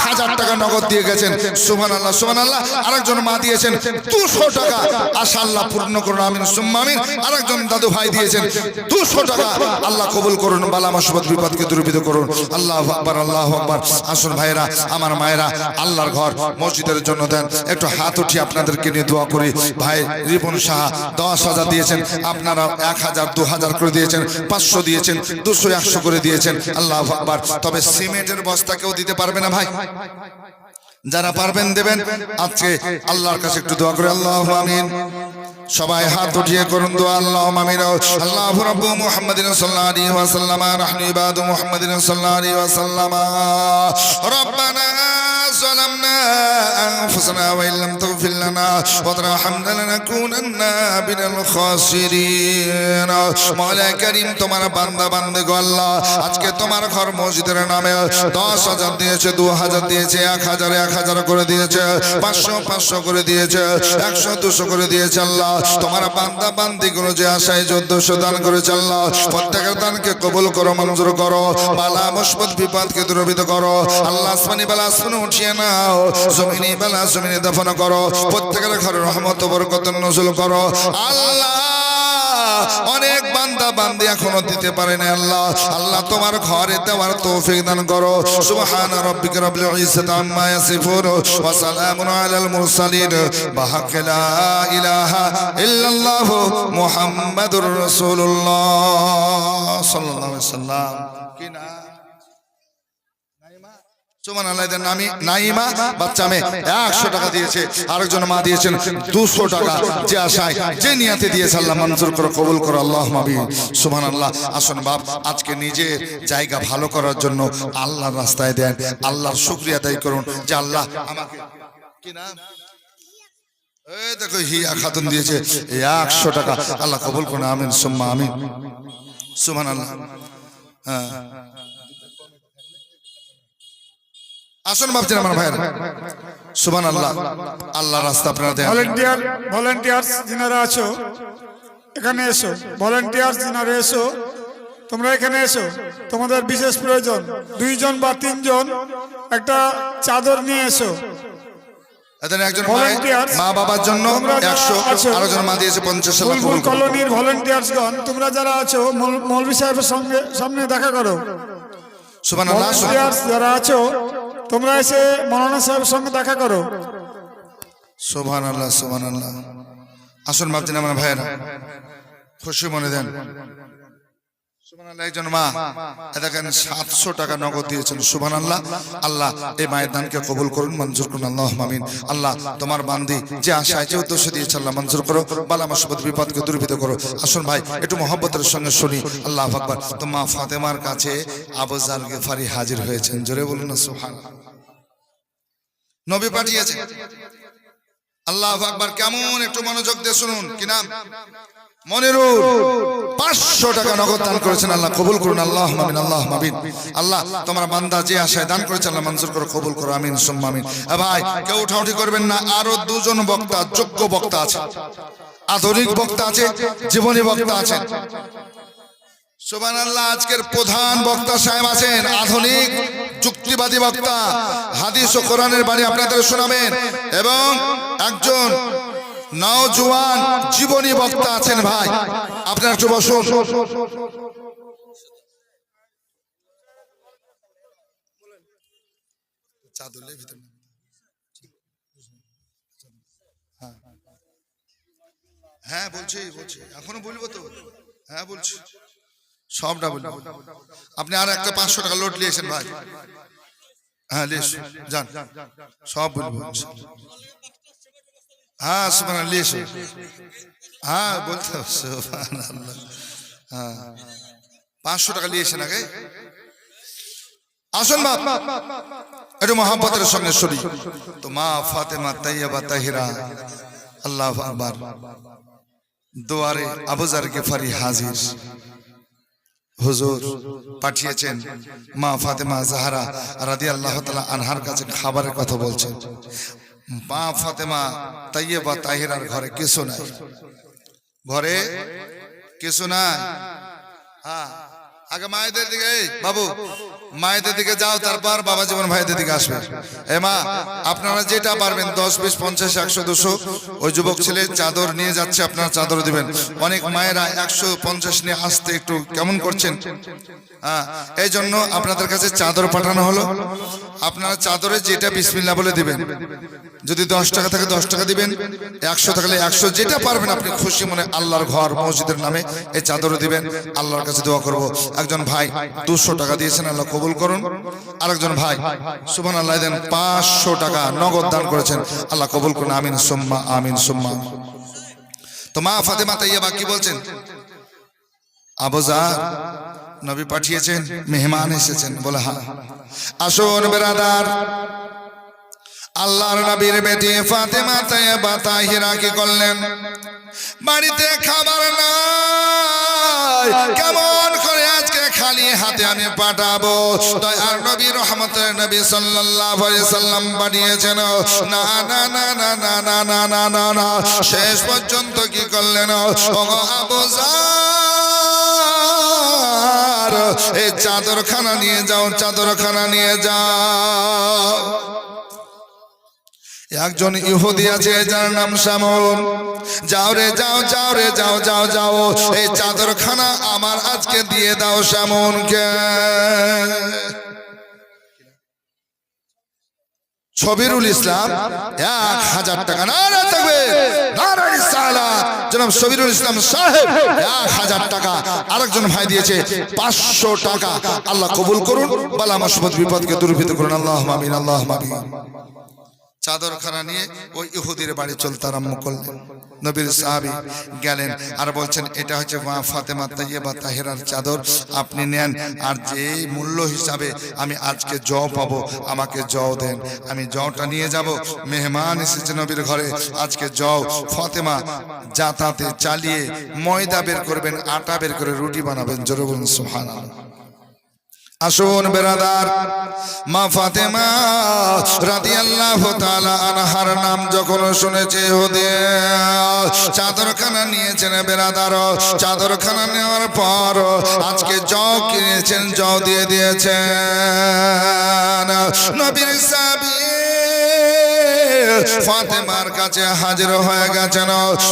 1000 টাকা নগদ দিয়ে গেছেন। সুবহানাল্লাহ, সুবহানাল্লাহ। আরেকজন মা দিয়েছেন 200 টাকা। আশাআল্লাহ পূর্ণ করুন, আমিন সুম্মা আমিন। আরেকজন দাদু ভাই দিয়েছেন 200 টাকা। আল্লাহ কবুল করুন, বালা মুসিবত বিপদকে দূরীভূত করুন। আল্লাহু আকবার, আল্লাহু আকবার। আসুন ভাইরা, আমার মায়েরা, আল্লাহর ঘর মসজিদের জন্য দেন। একটু হাত উঠিয়ে আপনাদেরকে নিয়ে দোয়া করি। ভাই রিপন শাহ 10,000 দিয়েছেন, আপনারা 1000, 2000 করে দিয়েছেন, 500 দিয়েছেন, 200, 100 করে দিয়েছেন। আল্লাহু আকবার। তবে সিমেন্টের বস্তা কেউ দিতে পারবে না ভাই, যারা পারবেন দেবেন। আজকে আল্লাহর কাছে একটু দোয়া করে, আল্লাহু আমিন। সবাই হাত উঠিয়ে করুন দোয়া, আল্লাহুম্মা আমিন। আল্লাহু রাব্বু মুহাম্মাদিন সাল্লাল্লাহু আলাইহি ওয়া সাল্লাম, রাহমি ইবাদু মুহাম্মাদিন সাল্লাল্লাহু আলাইহি ওয়া সাল্লাম। রব্বানা যালামনা আনফুসানা ওয়া ইল্লাম তাগফির লানা ওয়া তারহামনা লানাকুনান্না মিনাল খাসিরিন। মাওলা কারীম, তোমার বান্দা বান্দে গো আল্লাহ, আজকে তোমার ঘর মসজিদের নামে 10,000 দিয়েছে, 2000 দিয়েছে, 1000, 1000 করে দিয়েছে, 500, 500 করে দিয়েছে, 100, 200 করে দিয়েছে। আল্লাহ, তোমার বান্দা বান্দিগুলো যে আশায় 1400 দান করেছে, আল্লাহ প্রত্যেকের দানকে কবুল করো, মঞ্জুর করো। বালা মুসিবত বিপদকে দূরীভূত করো। আল্লাহ আসমানি বালা আসমানে উঠিয়ে নাও, জমিনি বালা জমিনে দাফন করো। প্রত্যেকের ঘরে রহমত বরকত নজুল করো। আল্লাহ, অনেক বান্দা বান্দি এখনো দিতে পারে না। আল্লাহ, আল্লাহ তোমার ঘরে দেওয়ার তৌফিক দান করো। সুবহান রাব্বিকা রাব্বিল ইজ্জাতি আম্মা ইয়াসিফুন ওয়া সালামুন আলাল মুরসালিন বিহাক্কি লা ইলাহা ইল্লাল্লাহু মুহাম্মাদুর রাসূলুল্লাহ সাল্লাল্লাহু আলাইহি ওয়াসাল্লাম। কি না সুবহানাল্লাহ। নামি নাইমা বাচ্চা মেয়ে 100 টাকা দিয়েছে, আরেকজন মা দিয়েছেন 200 টাকা। যে আশায়, যে নিয়াতে দিয়েছে, আল্লাহ মঞ্জুর করো, কবুল করো। আল্লাহুম্মা আমিন। সুবহানাল্লাহ। আসুন বাপ, আজকে নিজের জায়গা ভালো করার জন্য আল্লাহর রাস্তায় দেন, আল্লাহর শুকরিয়া আদায় করুন যে আল্লাহ আমাকে, কি নাম, এই দেখো হিয়া খাতুন দিয়েছে 100 টাকা। আল্লাহ কবুল করুন, আমিন সুম্মা আমিন। সুবহানাল্লাহ। হ্যাঁ, আসুন বাপজিরা, আমার ভাইরা, সুবহানাল্লাহ। আল্লাহর রাস্তা আপনারা দেন। ভলান্টিয়ার্স যিনারা আছো এখানে এসো, ভলান্টিয়ার্স যিনারা এসো, তোমরা এখানে এসো। তোমাদের বিশেষ প্রয়োজন, 2 জন বা 3 জন একটা চাদর নিয়ে এসো। একজন মা বাবার জন্য 100, আরেকজন মা দিয়েছে 50। বুলবুল কলোনির ভলান্টিয়ার্সগণ, তোমরা যারা আছো মৌলভী সাহেবের সঙ্গে সামনে দেখা করো। সুবহানাল্লাহ। যারা আছো তোমরা এসে মাওলানা সাহেবের সঙ্গে দেখা করো। সুবহানাল্লাহ, সুবহানাল্লাহ। আসুন বাপজিরা, আমার ভাইয়েরা, খুশি মনে দেন। সুবহানাল্লাহ। একজন মা দেখেন 700 টাকা নগদ দিয়েছেন। সুবহানাল্লাহ। আল্লাহ এই মায়ের দানকে কবুল করুন, মঞ্জুর করুন। আল্লাহুম্মা আমিন। আল্লাহ তোমার বান্দি যে আশায় যে উদ্দেশ্য দিয়েছে আল্লাহ মঞ্জুর করো, বালা মুসিবত বিপদকে দূরীভূত করো। আসুন ভাই একটু মহব্বতের সঙ্গে শুনি। আল্লাহু আকবার। তো মা ফাতেমার কাছে আবু জার গিফারি হাজির হয়েছেন। জোরে বলুন না সুবহানাল্লাহ। নবী পাঠিয়েছেন। আল্লাহু আকবার। কেমন একটু মনোযোগ দিয়ে শুনুন। কি নাম? মনিরুল 500 টাকা নগদ দান করেছেন। আল্লাহ কবুল করুন। আল্লাহুম্মা আমিন। আল্লাহুম্মা আমিন। আল্লাহ তোমার বান্দা যে আশায় দান করেছে আল্লাহ মঞ্জুর করো, কবুল করো। আমিন সুম্মা আমিন। ভাই কেউ উঠাউঠি করবেন না। আরো দুজন বক্তা, যোগ্য বক্তা আছে, আধুনিক বক্তা আছে, জীবনী বক্তা আছেন। সুবহানাল্লাহ। আজকের প্রধান বক্তা সাহেব আছেন, আধুনিক যুক্তিবাদী বক্তা, হাদিস ও কোরআনের বাণী আপনাদের শোনাবেন। এবং একজন নওজোয়ান জীবনী বক্তা আছেন। ভাই আপনারা একটু বসুন। হ্যাঁ বলছি এখনো বলবো তো। হ্যাঁ বলছি, সবটা বলবো। আপনি আর একটা 500 টাকা লোড নিয়েছেন ভাই। হ্যাঁ লিস যান, সব বলবো। হ্যাঁ সুবহানাল্লাহ লিস। হ্যাঁ বলতে সুবহানাল্লাহ। হ্যাঁ 500 টাকা নিয়েছেন আগে। আসুন বাপ একটু মহব্বতের সঙ্গে শুনি। তো মা ফাতেমা তাইয়্যিবা তাহিরা আল্লাহু আকবার দুয়ারে আবু জার গিফারি হাজির। হুজুর পাঠিয়েছেন মা ফাতেমা জাহরা রাদিয়াল্লাহু তাআলা আনহার কাছে খাবারের কথা বলছেন। মা ফাতেমা তাইয়্যিবা তাহিরার ঘরে কিছু নাই, ঘরে কিছু নাই। হ্যাঁ আগে মায়েদের দিকে, এই বাবু মায়েদের দিকে যাও, তারপর বাবা জীবন ভাইদের দিকে আসবে। এ মা আপনারা যেটা পারবেন 10, 20, 50, 100, 200 ওই যুবক ছেলে চাদর নিয়ে যাচ্ছে, আপনারা চাদর দিবেন। অনেক মায়েরা 150 নিয়ে আসতে একটু কেমন করছেন। হ্যাঁ এই জন্য আপনাদের কাছে চাদর পাঠানো হলো। আপনারা চাদরে যেটা বিসমিল্লাহ বলে দিবেন। যদি 10 টাকা থাকে 10 টাকা দিবেন, 100 থাকলে 100, যেটা পারবেন আপনি খুশি মনে আল্লাহর ঘর মসজিদের নামে এই চাদর দিবেন। আল্লাহর কাছে দোয়া করব। একজন ভাই 200 টাকা দিয়েছেন, আল্লাহ কবুল করুন। আরেকজন ভাই সুবহানাল্লাহ দেন 500 টাকা নগদ দান করেছেন, আল্লাহ কবুল করুন। আমিন সুম্মা আমিন সুম্মা। তো মা ফাতেমা তাইয়্যিবা কি বলছেন? আবু জার নবী পাঠিয়েছেন, মেহমান এসেছেন। বলে হ্যাঁ। আসুন বেরাদার, আল্লাহর নবীর বেটি ফাতেমা তাইয়্যিবা তাহিরা কি করলেন? বাড়িতে খাবার নাই, কেমন করে আজকে খালি হাতে আমি পাঠাবো? দয়ার নবী রহমতের নবী সাল্লাল্লাহু আলাইহি সাল্লাম পাঠিয়েছেন। না না না না না না না না না না, শেষ পর্যন্ত কি করলেন? ওগো আবু জার এই চাদরখানা নিয়ে যাও, চাদরখানা নিয়ে যাও। একজন ইহুদি আছে যার নাম শামুন। যাও রে যাও, যাও রে যাও, যাও যাও, এই চাদরখানা আমার আজকে দিয়ে দাও শামুনকে। ছবিরুল ইসলাম 1000 টাকা। নারে তাকবীর, নারে রিসালাত। জনাব ছবিরুল ইসলাম সাহেব 1000 টাকা। আরেকজন ভাই দিয়েছে 500 টাকা। আল্লাহ কবুল করুন, বালা মুসিবত বিপদকে দূরীভূত করুন। আল্লাহুম্মা আমিন। আল্লাহুম্মা আমিন। চাদরখানা নিয়ে ওই ইহুদির বাড়ি চলতে আরম্ভ করলেন। নবীর সাহাবী গেলেন আর বলছেন, এটা হচ্ছে মা ফাতেমা তাইয়্যিবা তাহিরার চাদর, আপনি নেন। আর যে মূল্য হিসাবে আমি আজকে জও পাবো, আমাকে জও দেন, আমি জওটা নিয়ে যাব। মেহমান এসেছে নবীর ঘরে, আজকে জও ফাতেমা জাতাতে চালিয়ে ময়দা বের করবেন, আটা বের করে রুটি বানাবেন। জোরে বলুন সুবহানাল্লাহ। আসুন বেরাদার, মা ফাতেমা রাদিয়াল্লাহু তাআলা আনহার নাম যখন শুনেছে ইহুদি চাদরখানা নিয়েছেন বেরাদার। চাদরখানা নেওয়ার পর আজকে জও কিনেছেন, জও দিয়ে দিয়েছেন। নবীর সাহাবী ফাতেমার কাছে হাজির হয়ে গেছেন।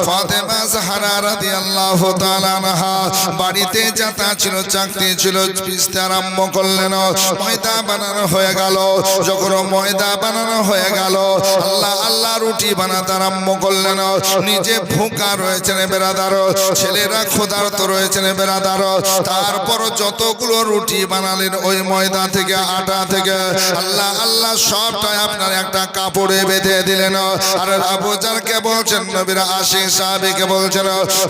ফাতেমা জাহরা রাদিয়াল্লাহু তাআলা আনহা বাড়িতে যাতা ছিল, চাকরি ছিল, পিস্তে আরম্ভ করলেন। ময়দা বানানো হয়ে গেল। যখন ময়দা বানানো হয়ে গেল, আল্লাহ আল্লাহ রুটি বানাতে আরম্ভ করলেন। নিজে ভুকা রয়েছেন বেরাদার, ছেলেরা ক্ষুধার্ত রয়েছেন বেরাদার। তারপর যতগুলো রুটি বানালেন ওই ময়দা থেকে, আটা থেকে, আল্লাহ আল্লাহ সবটাই আপনার একটা কাপড়ে বেঁধে দিলেন। আর আবু জারকে বলছেন, নবীর আশিক সাহাবীকে বলছেন,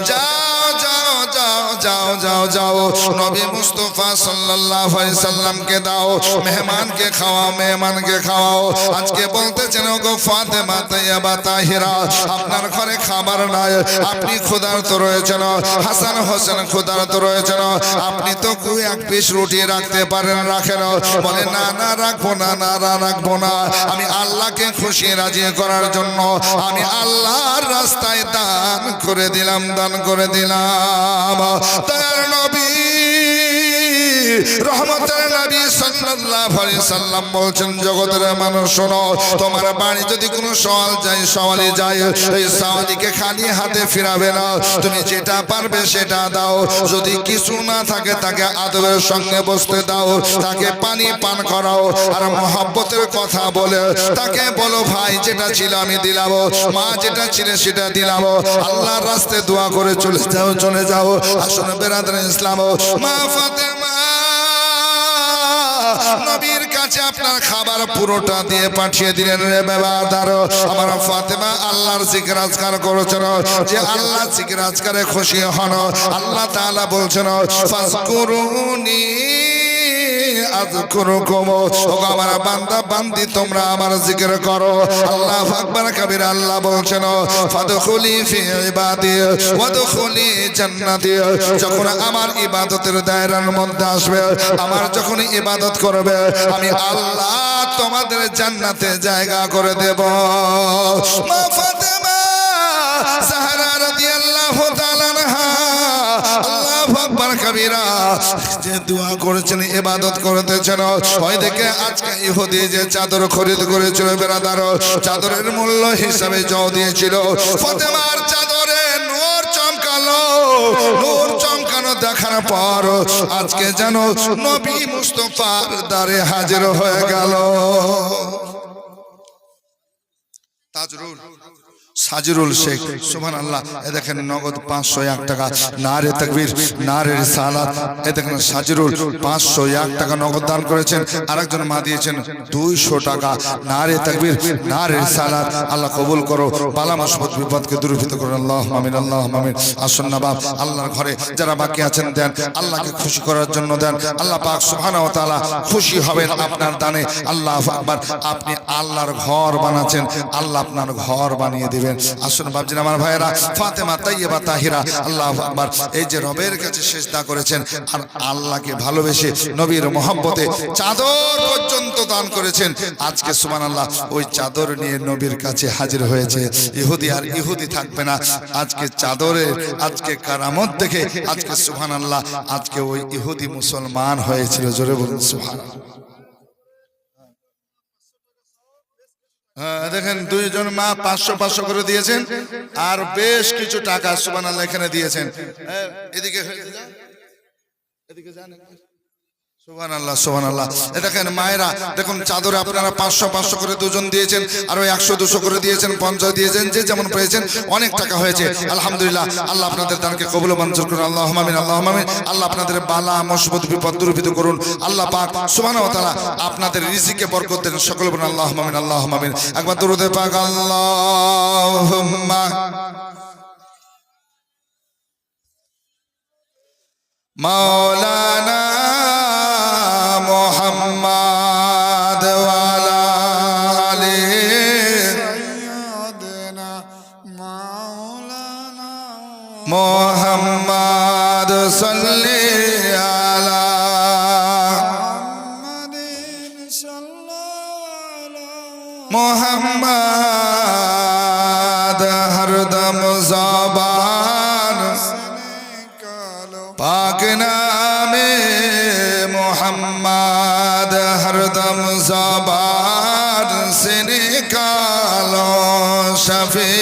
যাও যাও যাও যাও যাও যাও, নবী মুস্তাফা সাল্লাল্লাহু আলাইহি সাল্লামকে দাও, মেহমানকে খাওয়াও, মেহমানকে খাওয়াও। আজকে বলতেছেন, ওগো ফাতেমা তাইয়্যিবা তাহিরা, আপনার ঘরে খাবার নাই, আপনি ক্ষুধার্ত রয়েছেন, হাসান হোসেন ক্ষুধার্ত রয়েছেন, আপনি তো দুই এক পিস রুটি রাখতে পারেন, রাখেন। বলে না না রাখবো না, না না রাখবো না, আমি আল্লাহকে খুশি রাজি করার জন্য আমি আল্লাহর রাস্তায় দান করে দিলাম, দান করে দিলাম। তার নবী রহমতের নবী সাল্লাল্লাহু আলাইহি সাল্লাম বলছেন, জগতের মানুষ শোনো, তোমার বাড়ি যদি কোনো সওয়ালি যায়, এই সওয়ালিকে খালি হাতে ফিরাবে না, তুমি যেটা পারবে সেটা দাও। যদি কিছু না থাকে তাকে আদবের সঙ্গে বসতে দাও, তাকে পানি পান করাও, আর মহব্বতের কথা বলে তাকে বলো, ভাই যেটা ছিল আমি দিলাম, মা যেটা ছিল সেটা দিলাম, আল্লাহর রাস্তায় দোয়া করে চলে যাও, চলে যাও। আসুন বেরাদার ইসলাম, মা ফাতেমা নবীর কাছে আপনার খাবার পুরোটা দিয়ে পাঠিয়ে দিলেন। রে বেরাদার, আমার ফাতেমা আল্লাহর জিকির আজকার করেছেন, যে আল্লাহ জিকির আজকারে খুশি হন। আল্লাহ তাআলা বলছেন, ফাজকুরুনি আযকুরুকুম, ওগো আমার বান্দা বান্দি তোমরা আমার জিকির করো। আল্লাহু আকবার কবিরা। আল্লাহ বলছেন, ফাদখুলি ফি ইবাদি ওয়াদখুলি জান্নাতি, যখন আমার ইবাদতের দায়রার মধ্যে আসবে, আমার যখন ইবাদত করবে, আমি আল্লাহ তোমাদের জান্নাতে জায়গা করে দেব। মা ফাতেমা জাহরা রাদিয়াল্লাহু তাআলা আনহা আল্লাহু আকবার কবিরা যে দোয়া করেছেন, ইবাদত করতেছেন, ওই দেখে আজকে ইহুদি যে চাদর খরিদ করেছিল বেরাদার, চাদরের মূল্য হিসাবে যাও দিয়েছিল, ফাতেমার চাদরে নূর চমকালো। নূর চমকানো দেখার পর আজকে যেন নবী মুস্তাফার দ্বারে হাজির হয়ে গেল। তাজরুল সাজিরুল শেখ, সুবহানাল্লাহ। এ দেখেন নগদ 501 টাকা, নারে তাকবীর, নারে রিসালাত। এ দেখেন সাজিরুল 501 টাকা নগদ দান করেছেন। আরেকজন মা দিয়েছেন 200 টাকা। নারে তাকবীর, নারে রিসালাত। আল্লাহ কবুল করো, বালা মুসিবত বিপদকে দূরীভূত করুন। আল্লাহুম্মা আমিন, আল্লাহুম্মা আমিন। আসুন না বাপ, আল্লাহর ঘরে যারা বাকি আছেন দেন, আল্লাহকে খুশি করার জন্য দেন। আল্লাহ পাক সুবহানাহু ওয়া তাআলা খুশি হবেন আপনার দানে। আল্লাহু আকবার। আপনি আল্লাহর ঘর বানাচ্ছেন, আল্লাহ আপনার ঘর বানিয়ে দিবেন। আসুন বাপজিন আমার ভাইয়েরা, ফাতেমা তাইয়্যিবা তাহিরা, আল্লাহু আকবার। এই যে রবের কাছে সিজদা করেছেন আর আল্লাহকে ভালোবেসে নবীর মহব্বতে চাদর পর্যন্ত দান করেছেন, আজকে সুবহানাল্লাহ ওই চাদর নিয়ে নবীর কাছে হাজির হয়েছে। ইহুদি আর ইহুদি থাকবে না, আজকে চাদরের আজকে কারামত দেখে আজকে সুবহানাল্লাহ আজকে ওই ইহুদি মুসলমান হয়েছিল। জোরে বলুন সুবহানাল্লাহ। দেখেন দুইজন মা 500 করে দিয়েছেন, আর বেশ কিছু টাকা সুবহানাল্লাহ এখানে দিয়েছেন। এদিকে এদিকে যান, সুবহানাল্লাহ সুবহানাল্লাহ। দেখেন মায়েরা, দেখুন চাদরে আপনারা 500 করে দুজন দিয়েছেন, আর ওই 100-200 করে দিয়েছেন, 50 দিয়েছেন, যে যেমন পেয়েছেন অনেক টাকা হয়েছে। আলহামদুলিল্লাহ, আল্লাহ আপনাদের দানকে কবুল ও মঞ্জুর করুন। আল্লাহুম্মা আমিন, আল্লাহুম্মা আমিন। আল্লাহ আপনাদের বালা মুসিবত বিপদ দূরীভূত করুন। আল্লাহ পাক সুবহানাহু ওয়া তাআলা আপনাদের রিজিকে বরকত দেন। সকলে বলুন আল্লাহুম্মা আমিন, আল্লাহুম্মা আমিন। একবার দরুদে পাক আল্লাহুম্মা মাওলানা মুহাম্মদ ওয়ালা আলি সাইয়্যিদিনা মাওলানা মুহাম্মদ সাল্লি আলা মুহাম্মাদিন সাল্লাল্লাহু মুহাম্মদ হরদম ज़बान पाक नामे मोहम्मद हरदम ज़बान से निकालो शफी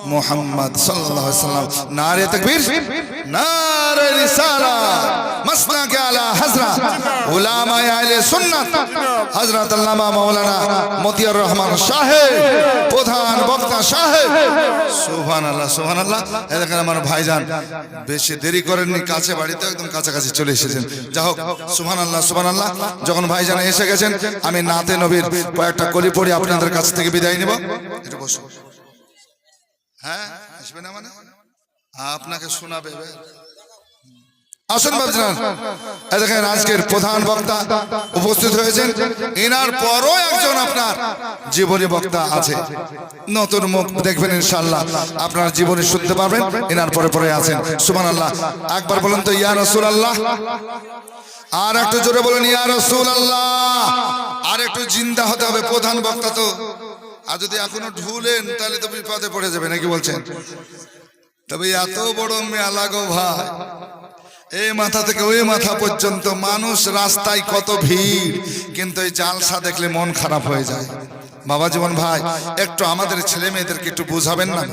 मोहम्मद सल्लल्लाहु अलैहि वसल्लम। नारे तकबीर, नारे रिसालत, मसना के आला हजरत उलामा अहले सुन्नत हजरत अल्लामा मौलाना মতিয়ার রহমান সাহেব, প্রধান বক্তা সাহেব। সুবহানাল্লাহ সুবহানাল্লাহ। এই দেখেন আমার ভাইজান বেশি দেরি করেননি, কাছে বাড়িতে একদম কাছাকাছি চলে এসেছেন। যা হোক সুবহানাল্লাহ সুবহানাল্লাহ। যখন ভাইজান এসে গেছেন আমি নাতে নবীর কয়েকটা কলি পড়ে আপনাদের কাছ থেকে বিদায় নেব। একটু বসুন। হ্যাঁ আসবে না মানে আপনাকে শোনাবে। আসুন বাবজান, এই দেখেন আজকের প্রধান বক্তা উপস্থিত হয়েছেন। এনার পরও একজন আপনার জীবনী বক্তা আছে, নতুন মুখ দেখবেন ইনশাআল্লাহ, আপনার জীবনী শুনতে পারবেন। এনার পরে পরে আছেন। সুবহানাল্লাহ। একবার বলুন তো ইয়া রাসূলুল্লাহ। আর একটু জোরে বলুন ইয়া রাসূলুল্লাহ। আর একটু জিন্দা হতে হবে, প্রধান বক্তা তো। আর যদি এখনো ঢুলেন তাহলে তো বিপদে পড়ে যাবে, নাকি বলছেন? তবে এত বড় মেলা গো ভাই, এই মাথা থেকে ওই মাথা পর্যন্ত মানুষ, রাস্তায় কত ভিড়, কিন্তু এই জালসা দেখলে মন খারাপ হয়ে যায়। বাবা জীবন ভাই, একটু আমাদের ছেলে মেয়েদেরকে একটু বুঝাবেন না?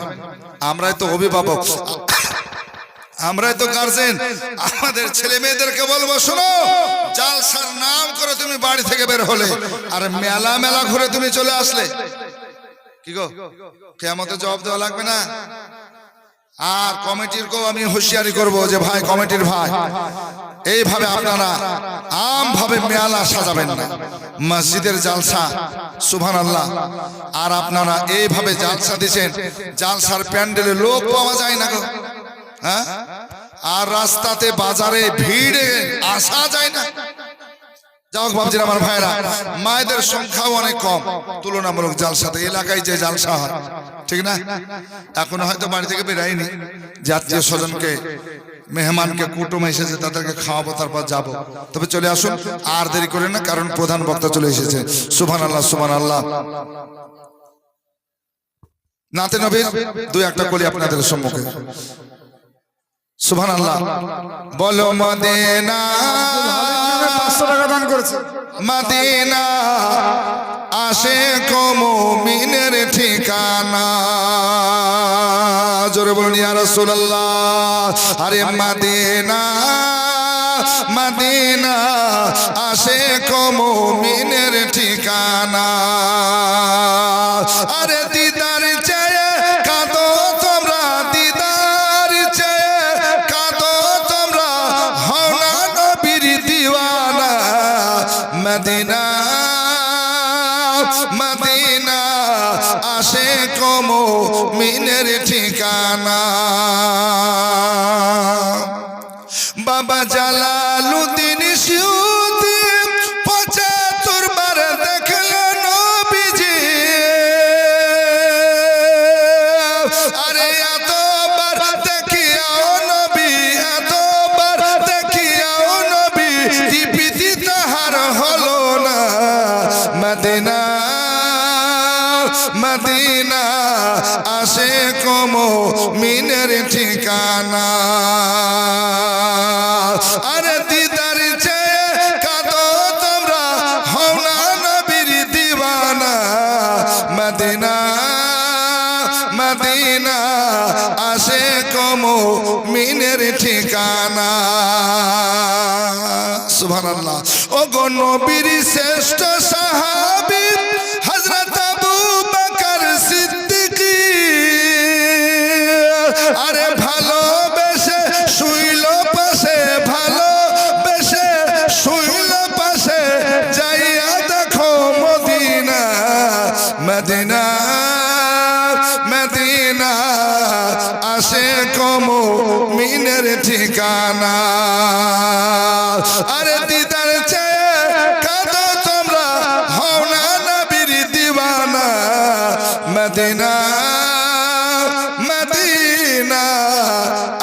আমরাই তো অভিভাবক, আমরাই তো গার্জেন। আমাদের ছেলে মেয়েদেরকে বলবো, শোনো, জালসার নাম করে তুমি বাড়ি থেকে বের হলে আর মেলা মেলা ঘুরে তুমি চলে আসলে, কি গো কিয়ামতে জবাব দেওয়া লাগবে না? আর কমিটিরকেও আমি হুঁশিয়ারি করব যে ভাই, কমিটির ভাই, এইভাবে আপনারা আমভাবে মেলা সাজাবেন না, মসজিদের জালসা। সুবহানাল্লাহ। আর আপনারা এইভাবে জালসা দিচ্ছেন, জালসার প্যান্ডেলে লোক পাওয়া যায় না গো, হ্যাঁ? আর রাস্তাতে বাজারে ভিড়ে আসা যায় না। যাও বাবজির আমার ভাইরা, মায়েদের সংখ্যাও অনেক কম তুলনামূলক জালসাতে। এলাকায় যে জালসা হয়, ঠিক না? এখনো হয়তো বাড়ি থেকে বেরাইনি, আত্মীয় স্বজনকে, মেহমানকে, কুটুম এসেছে, তাদেরকে খাওয়াবো, তারপর যাবো। তবে চলে আসুন, আর দেরি করেন না, কারণ প্রধান বক্তা চলে এসেছে। সুবহানাল্লাহ সুবহানাল্লাহ। নাতে নবীর দুই একটা কলি আপনাদের সম্মুখে। সুবহানাল্লাহ। বলো মদিনা, 500 টাকা দান করেছে। মদিনা আশিক মুমিনের ঠিকানা। জোরে বলুন ইয়া রাসূলুল্লাহ। আরে মদিনা, মদিনা আশিক মুমিনের ঠিকানা। আরে দিদার চেয়ে কাঁদো তোমরা, দিদার চেয়ে কাঁদো তোমরা, হও না নবীর দিওয়ানা। মদিনা, মদিনা আশিক মুমিনের ঠিকানা। বাবা জালালউদ্দিন সিউতি 75 বার দেখলো নবীজি। আরে এতবার দেখিয়াও নবী, এতবার দেখিয়াও নবী, টিপিতি তাহার হলো না। মদিনা, মদিনা আশিক মুমিনের ঠিকানা। আরে দিদার চেয়ে কাঁদো তোমরা, হও না নবীর দিওয়ানা। মদিনা, মদিনা আশিক মুমিনের ঠিকানা। সুবহানাল্লাহ। ও গো নবীর শ্রেষ্ঠ সাহাবী হযরত আবু বকর সিদ্দিক, আরে ভালোবেসে শুইল পাশে, ভালোবেসে শুইল পাশে, যাইয়া দেখো মদিনা। মদিনা, মদিনা আশিক মুমিনের ঠিকানা। আরে দিদার চেয়ে কাঁদো তোমরা, হও না নবীর দিওয়ানা। মদিনা, মদিনা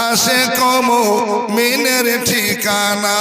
আশিক মুমিনের ঠিকানা।